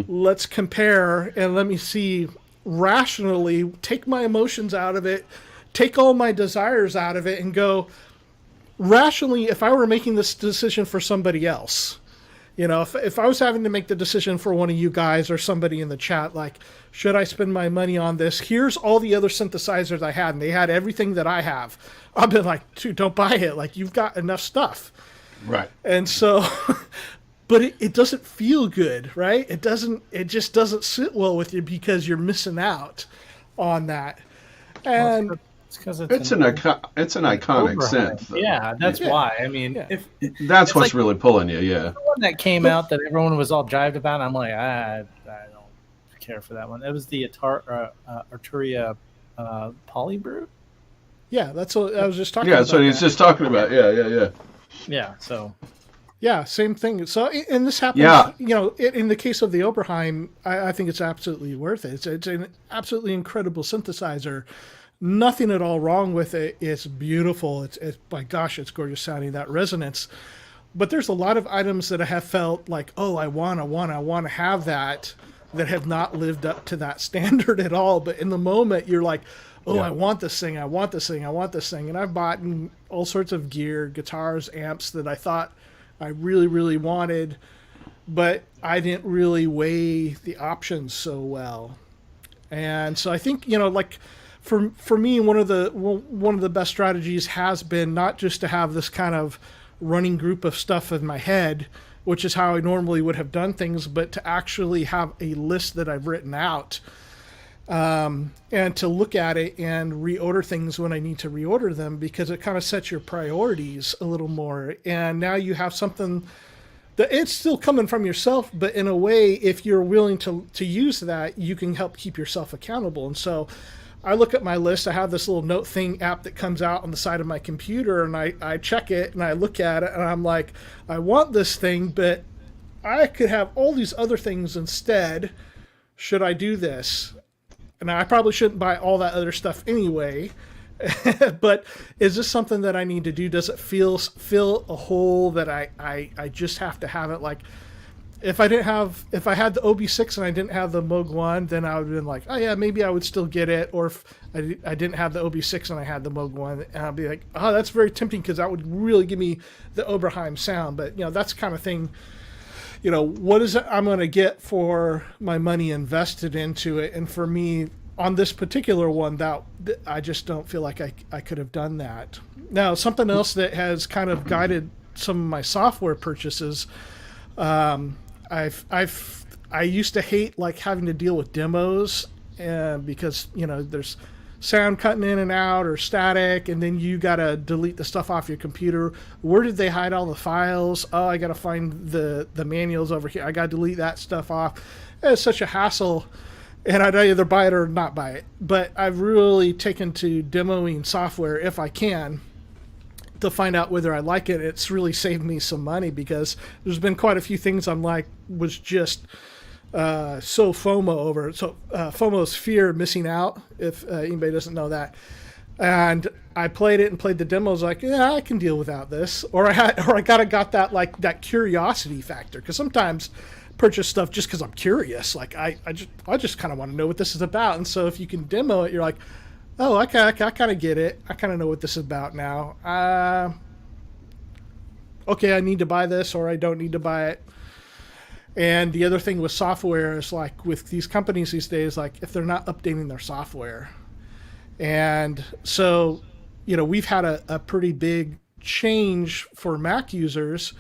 let's compare and let me see rationally, take my emotions out of it, take all my desires out of it, and go, rationally, if I were making this decision for somebody else, if I was having to make the decision for one of you guys or somebody in the chat, like, should I spend my money on this? Here's all the other synthesizers I had, and they had everything that I have. I've been like, dude, don't buy it. Like, you've got enough stuff. Right. And so, but it doesn't feel good, right? It just doesn't sit well with you because you're missing out on that. And it's an iconic synth. Yeah, that's why. I mean, if that's what's like, really pulling you, yeah. The one that came out that everyone was all jived about, I'm like, I don't care for that one. It was the Arturia Polybrute. Yeah, that's what I was just talking about. Yeah, that's what he's just talking about. Yeah. Yeah, so. Yeah, same thing. So, and this happens, in the case of the Oberheim, I think it's absolutely worth it. It's an absolutely incredible synthesizer. Nothing at all wrong with it. It's beautiful. It's my gosh, it's gorgeous sounding, that resonance. But there's a lot of items that I have felt like, oh, I want to have that have not lived up to that standard at all. But in the moment, you're like, oh, I want this thing. And I've bought all sorts of gear, guitars, amps that I thought I really, really wanted, but I didn't really weigh the options so well. And so I think, like for me, one of the best strategies has been not just to have this kind of running group of stuff in my head, which is how I normally would have done things, but to actually have a list that I've written out. And to look at it and reorder things when I need to reorder them, because it kind of sets your priorities a little more. And now you have something that it's still coming from yourself, but in a way, if you're willing to use that, you can help keep yourself accountable. And so I look at my list. I have this little note thing app that comes out on the side of my computer, and I check it and I look at it and I'm like, I want this thing, but I could have all these other things instead. Should I do this? And I probably shouldn't buy all that other stuff anyway, but is this something that I need to do? Does it fill a hole that I just have to have it? Like, if I had the OB6 and I didn't have the Moog 1, then I would have been like, oh yeah, maybe I would still get it. Or if I didn't have the OB6 and I had the Moog 1, and I'd be like, oh, that's very tempting because that would really give me the Oberheim sound. But that's the kind of thing. What is it I'm going to get for my money invested into it? And for me, on this particular one, that I just don't feel like I could have done that. Now, something else that has kind of guided some of my software purchases, I used to hate like having to deal with demos, because there's sound cutting in and out or static, and then you gotta delete the stuff off your computer. Where did they hide all the files? Oh, I gotta find the manuals over here. I gotta delete that stuff off. It's such a hassle, and I'd either buy it or not buy it. But I've really taken to demoing software if I can, to find out whether I like it. It's really saved me some money, because there's been quite a few things I'm like was just so FOMO over it. So FOMO is fear of missing out, if anybody doesn't know that. And I played it and played the demos like, yeah, I can deal without this. Or I got that curiosity factor, because sometimes purchase stuff just because I'm curious. Like I just kind of want to know what this is about. And so if you can demo it, you're like, oh, I kind of get it. I kind of know what this is about now. Okay, I need to buy this, or I don't need to buy it. And the other thing with software is, like, with these companies these days, like, if they're not updating their software. And so, we've had a pretty big change for Mac users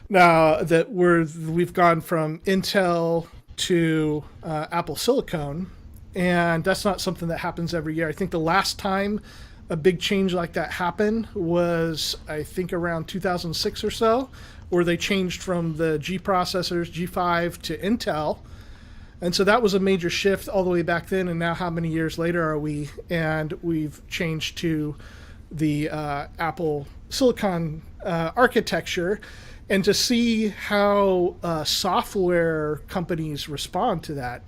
now that we've gone from Intel to Apple Silicon. And that's not something that happens every year. I think the last time a big change like that happened was, I think, around 2006 or so, where they changed from the G processors, G5, to Intel. And so that was a major shift all the way back then. And now how many years later are we? And we've changed to the Apple Silicon architecture. And to see how software companies respond to that.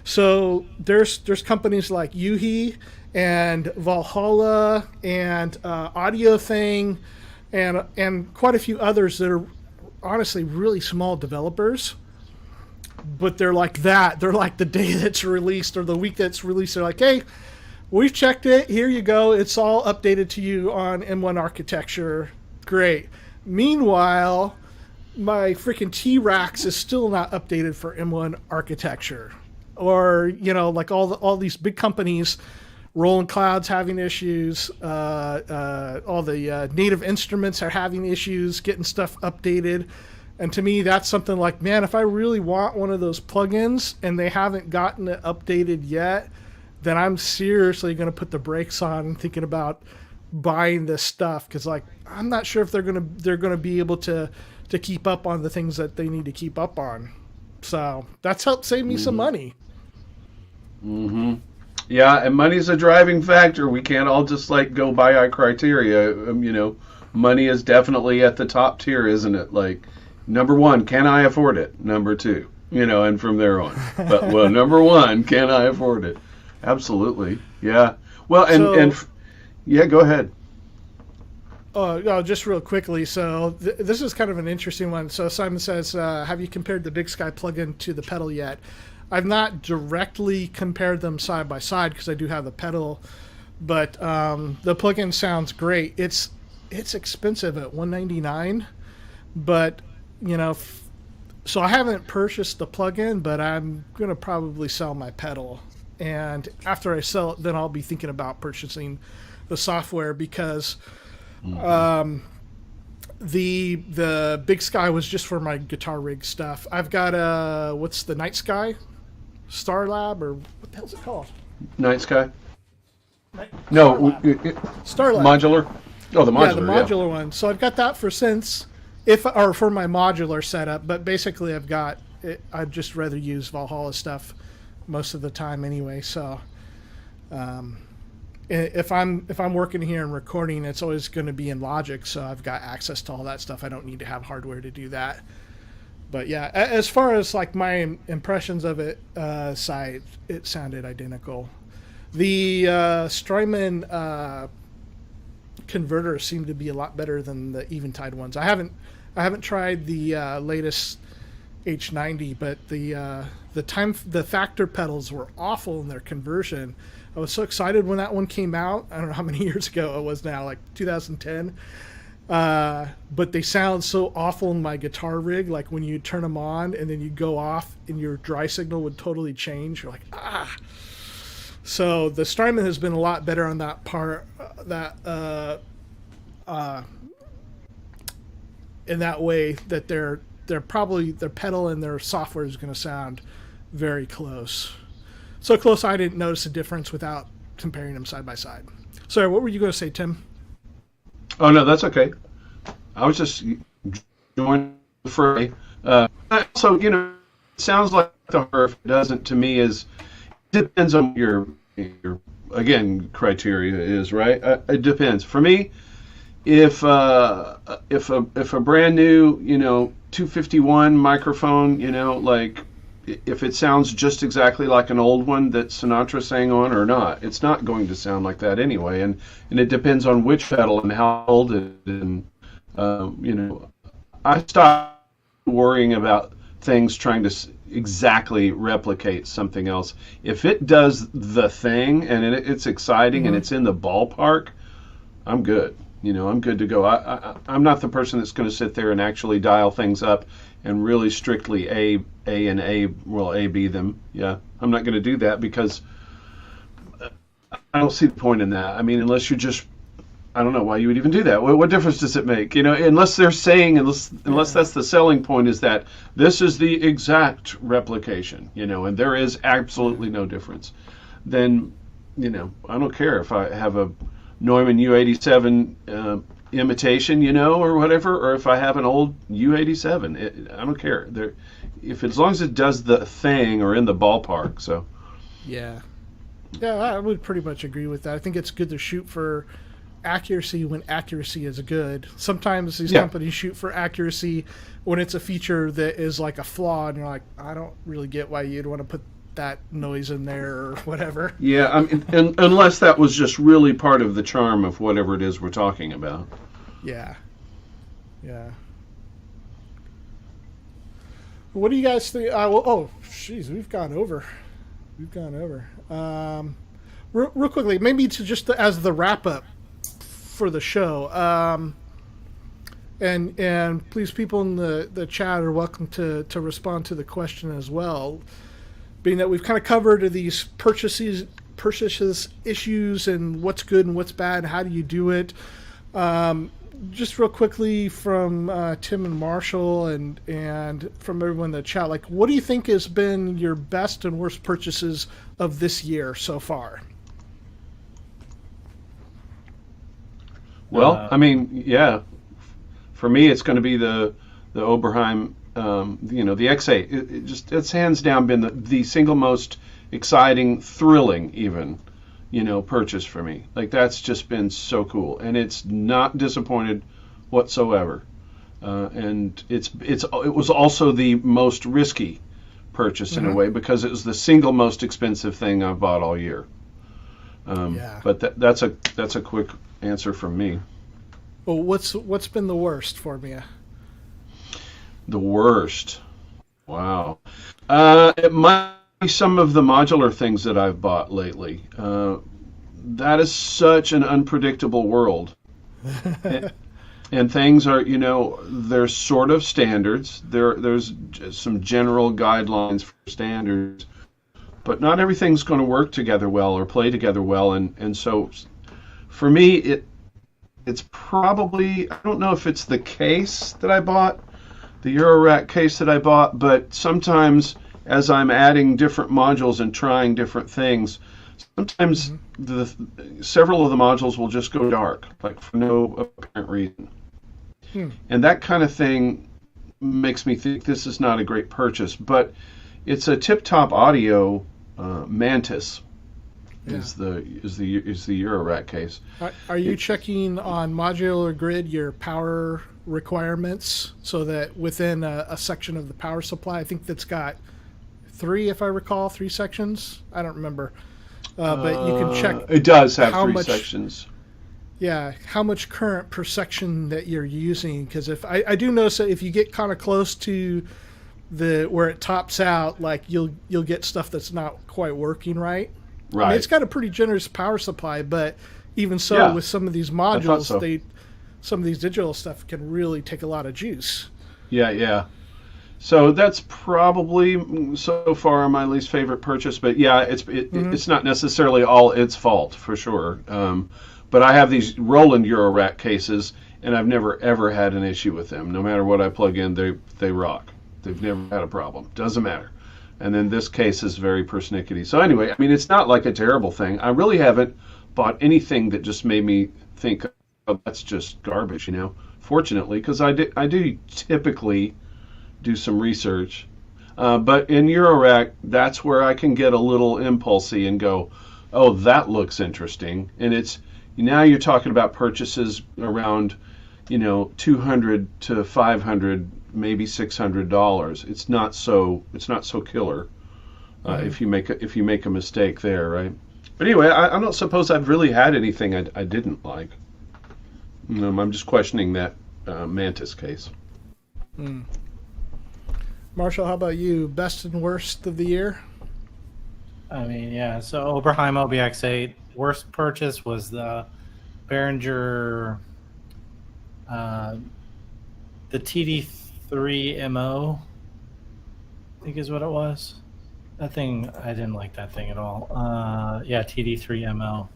So there's companies like Yuhi and Valhalla and Audio Thing and quite a few others that are honestly really small developers, but they're like that. They're like the day that's released or the week that's released. They're like, hey, we've checked it. Here you go. It's all updated to you on M1 architecture. Great. Meanwhile, my freaking T-Rax is still not updated for M1 architecture. Or, like all these big companies, Rolling Cloud's having issues. All the native instruments are having issues getting stuff updated. And to me, that's something like, man, if I really want one of those plugins and they haven't gotten it updated yet, then I'm seriously going to put the brakes on and thinking about buying this stuff, because like I'm not sure if they're gonna be able to keep up on the things that they need to keep up on. So that's helped save me some money. Mm-hmm. Yeah, and money's a driving factor. We can't all just like go by our criteria. Money is definitely at the top tier, isn't it? Like, number one, can I afford it? Number two, and from there on. But number one, can I afford it? Absolutely. Yeah. Well, and yeah, go ahead. Oh, just real quickly. So this is kind of an interesting one. So Simon says, have you compared the Big Sky plugin to the pedal yet? I've not directly compared them side by side because I do have the pedal, but the plugin sounds great. It's expensive at $199, but so I haven't purchased the plugin, but I'm gonna probably sell my pedal, and after I sell it, then I'll be thinking about purchasing the software, because the Big Sky was just for my guitar rig stuff. I've got what's the Night Sky? Star Lab, or what the hell's it called? Night Sky? No, Star Lab. Modular? Oh, the modular. Yeah, the modular one. So I've got that for for my modular setup, but basically I've got it. I'd just rather use Valhalla stuff most of the time anyway. So if I'm working here and recording, it's always going to be in Logic, so I've got access to all that stuff. I don't need to have hardware to do that. But yeah, as far as like my impressions of it, it sounded identical. The Strymon converters seem to be a lot better than the Eventide ones. I haven't tried the latest H90, but the Factor pedals were awful in their conversion. I was so excited when that one came out. I don't know how many years ago it was now, like 2010. But they sound so awful in my guitar rig. Like when you turn them on and then you go off and your dry signal would totally change. You're like, So the Strymon has been a lot better on that part. In that way, that they're probably their pedal and their software is going to sound very close. So close, I didn't notice a difference without comparing them side by side. Sorry, what were you going to say, Tim? Oh no, that's okay. I was just joining the fray. So it sounds like the if it doesn't to me is depends on your again criteria is right. It depends for me. If a brand new 251 microphone like if it sounds just exactly like an old one that Sinatra sang on or not, it's not going to sound like that anyway. And it depends on which pedal and how old it is. And I stopped worrying about things trying to exactly replicate something else. If it does the thing and it's exciting and it's in the ballpark, I'm good. I'm good to go. I'm not the person that's going to sit there and actually dial things up and really strictly A B them. Yeah, I'm not going to do that because I don't see the point in that. I mean, unless you're just, I don't know why you would even do that. What difference does it make? Unless they're saying, unless that's the selling point is that this is the exact replication, and there is absolutely no difference. Then, I don't care if I have a Neumann U87 imitation, or whatever, or if I have an old U87, I don't care. As long as it does the thing or in the ballpark. So. Yeah, I would pretty much agree with that. I think it's good to shoot for accuracy when accuracy is good. Sometimes these companies shoot for accuracy when it's a feature that is like a flaw, and you're like, I don't really get why you'd want to put that noise in there or whatever. Yeah, I mean, unless that was just really part of the charm of whatever it is we're talking about. Yeah. What do you guys think? We've gone over. Real quickly, maybe to just as the wrap up for the show. And please, people in the chat are welcome to respond to the question as well. Being that we've kind of covered these purchases issues and what's good and what's bad, how do you do it? Just real quickly from Tim and Marshall and from everyone in the chat, like, what do you think has been your best and worst purchases of this year so far? Well, I mean, yeah, for me, it's going to be the Oberheim. The X8, it's hands down been the single most exciting, thrilling even, purchase for me. Like, that's just been so cool, and it's not disappointed whatsoever. And it was also the most risky purchase in a way because it was the single most expensive thing I've bought all year. But that's a quick answer from me. Well, what's been the worst for me? The worst. Wow. It might be some of the modular things that I've bought lately. That is such an unpredictable world. And things are, there's sort of standards. There's some general guidelines for standards. But not everything's going to work together well or play together well. And so for me, it's probably, I don't know if it's the case that I bought, the Eurorack case that I bought, but sometimes as I'm adding different modules and trying different things, sometimes several of the modules will just go dark, like for no apparent reason. And that kind of thing makes me think this is not a great purchase, but it's a tip-top audio Mantis. Is the Eurorack case. Are you checking on Modular Grid your power requirements so that within a section of the power supply, I think that's got three sections. I don't remember, but you can check. It does have three sections. Yeah, how much current per section that you're using? Because if I do notice that if you get kind of close to where it tops out, like you'll get stuff that's not quite working right. Right. I mean, it's got a pretty generous power supply, but even so, with some of these modules, some of these digital stuff can really take a lot of juice. Yeah. So that's probably so far my least favorite purchase. But yeah, it's not necessarily all its fault for sure. But I have these Roland Eurorack cases, and I've never ever had an issue with them. No matter what I plug in, they rock. They've never had a problem. Doesn't matter. And then this case is very persnickety. So anyway, I mean, it's not like a terrible thing. I really haven't bought anything that just made me think, oh, that's just garbage, Fortunately, because I do typically do some research. But in Eurorack, that's where I can get a little impulsy and go, oh, that looks interesting. And now you're talking about purchases around, $200 to $500, maybe $600. It's not so killer if you make a mistake there, right? But anyway, I don't suppose I've really had anything I didn't like. I'm just questioning that Mantis case. Marshall, how about you? Best and worst of the year? I mean, yeah. So Oberheim OBX8. Worst purchase was the Behringer, the TD3MO, I think is what it was. That thing, I didn't like that thing at all. Yeah, TD3MO.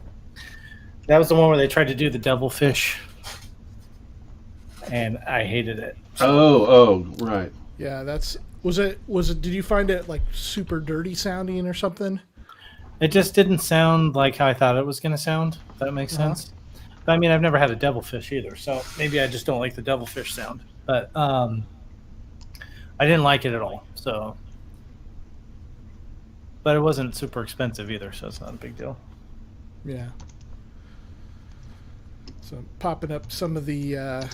That was the one where they tried to do the devilfish, and I hated it. Oh, right. Yeah, was it? Did you find it like super dirty sounding or something? It just didn't sound like how I thought it was going to sound. If that makes sense. But I mean, I've never had a devilfish either, so maybe I just don't like the devilfish sound. But I didn't like it at all. So, but it wasn't super expensive either, so it's not a big deal. Yeah. So popping up some of the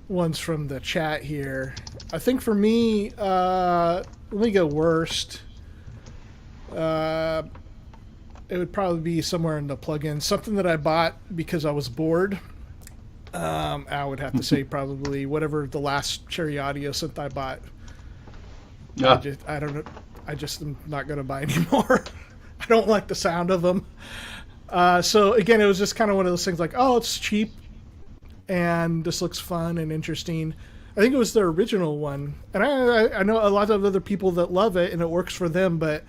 ones from the chat here. I think for me, let me go worst. It would probably be somewhere in the plugin. Something that I bought because I was bored. I would have to say probably whatever the last Cherry Audio synth I bought. Yeah. I don't know. I just am not going to buy anymore. I don't like the sound of them. So again, it was just kind of one of those things like, oh, it's cheap and this looks fun and interesting. I think it was their original one. And I know a lot of other people that love it and it works for them, but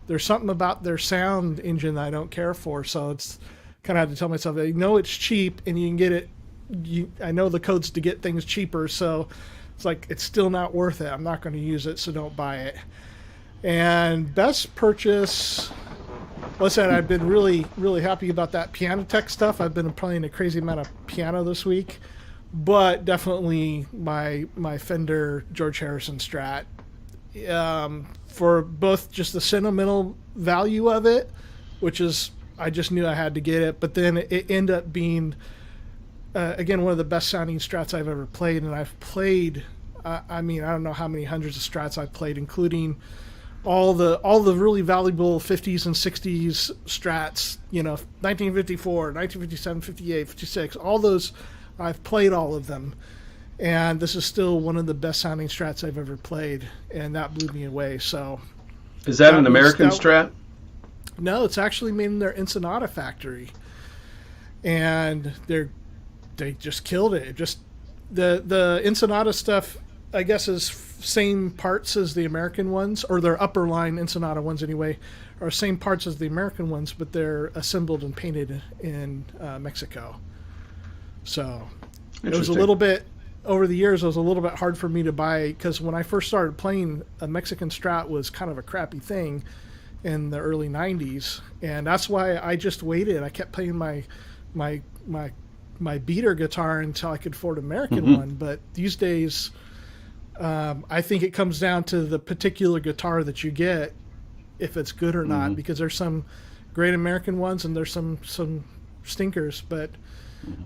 there's something about their sound engine that I don't care for. So it's kind of had to tell myself, I know it's cheap and you can get it. I know the codes to get things cheaper. So it's like, it's still not worth it. I'm not going to use it, so don't buy it. And best purchase, like I said, I've been really, really happy about that Piano Tech stuff. I've been playing a crazy amount of piano this week, but definitely my Fender George Harrison Strat. For both just the sentimental value of it, which is, I just knew I had to get it, but then it ended up being, again, one of the best sounding Strats I've ever played. And I've played, I mean, I don't know how many hundreds of Strats I've played, including all the really valuable 50s and 60s Strats, 1954, 1957, 58, 56, all those, I've played all of them. And this is still one of the best sounding Strats I've ever played, and that blew me away. So, is that an American Strat? No, it's actually made in their Ensenada factory, and they just killed it. Just the Ensenada stuff, I guess, is same parts as the American ones, or their upper line Ensenada ones anyway, are same parts as the American ones, but they're assembled and painted in Mexico. So it was a little bit. Over the years, it was a little bit hard for me to buy, because when I first started playing, a Mexican Strat was kind of a crappy thing in the early 90s, and that's why I just waited. I kept playing my beater guitar until I could afford an American one. But these days, I think it comes down to the particular guitar that you get, if it's good or not, because there's some great American ones and there's some stinkers, but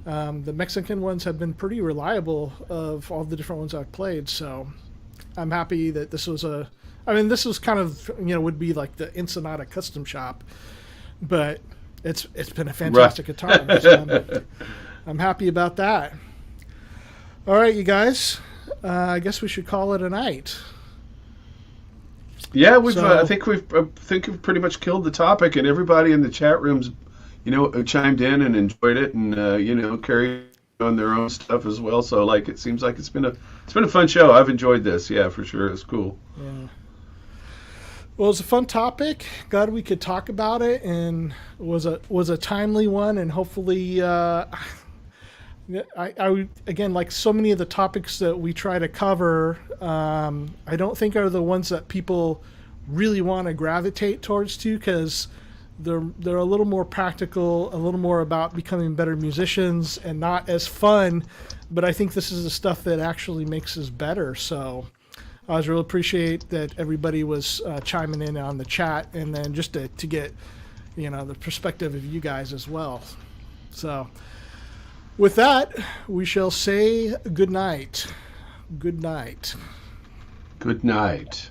the Mexican ones have been pretty reliable of all the different ones I've played. So I'm happy that this was this was kind of, would be like the Ensenada custom shop, but it's been a fantastic guitar. So I'm happy about that. All right, you guys, I guess we should call it a night. Yeah, I think we've pretty much killed the topic, and everybody in the chat rooms chimed in and enjoyed it, and carried on their own stuff as well. So like it seems like it's been a fun show. I've enjoyed this. Yeah, for sure. It's cool. Yeah. Well, it's a fun topic. Glad we could talk about it, and it was a timely one, and hopefully, I again, like so many of the topics that we try to cover, I don't think are the ones that people really want to gravitate towards because they're a little more practical, a little more about becoming better musicians, and not as fun. But I think this is the stuff that actually makes us better. So I was really appreciate that everybody was chiming in on the chat, and then just to get the perspective of you guys as well. So with that, we shall say good night. Good night. Good night.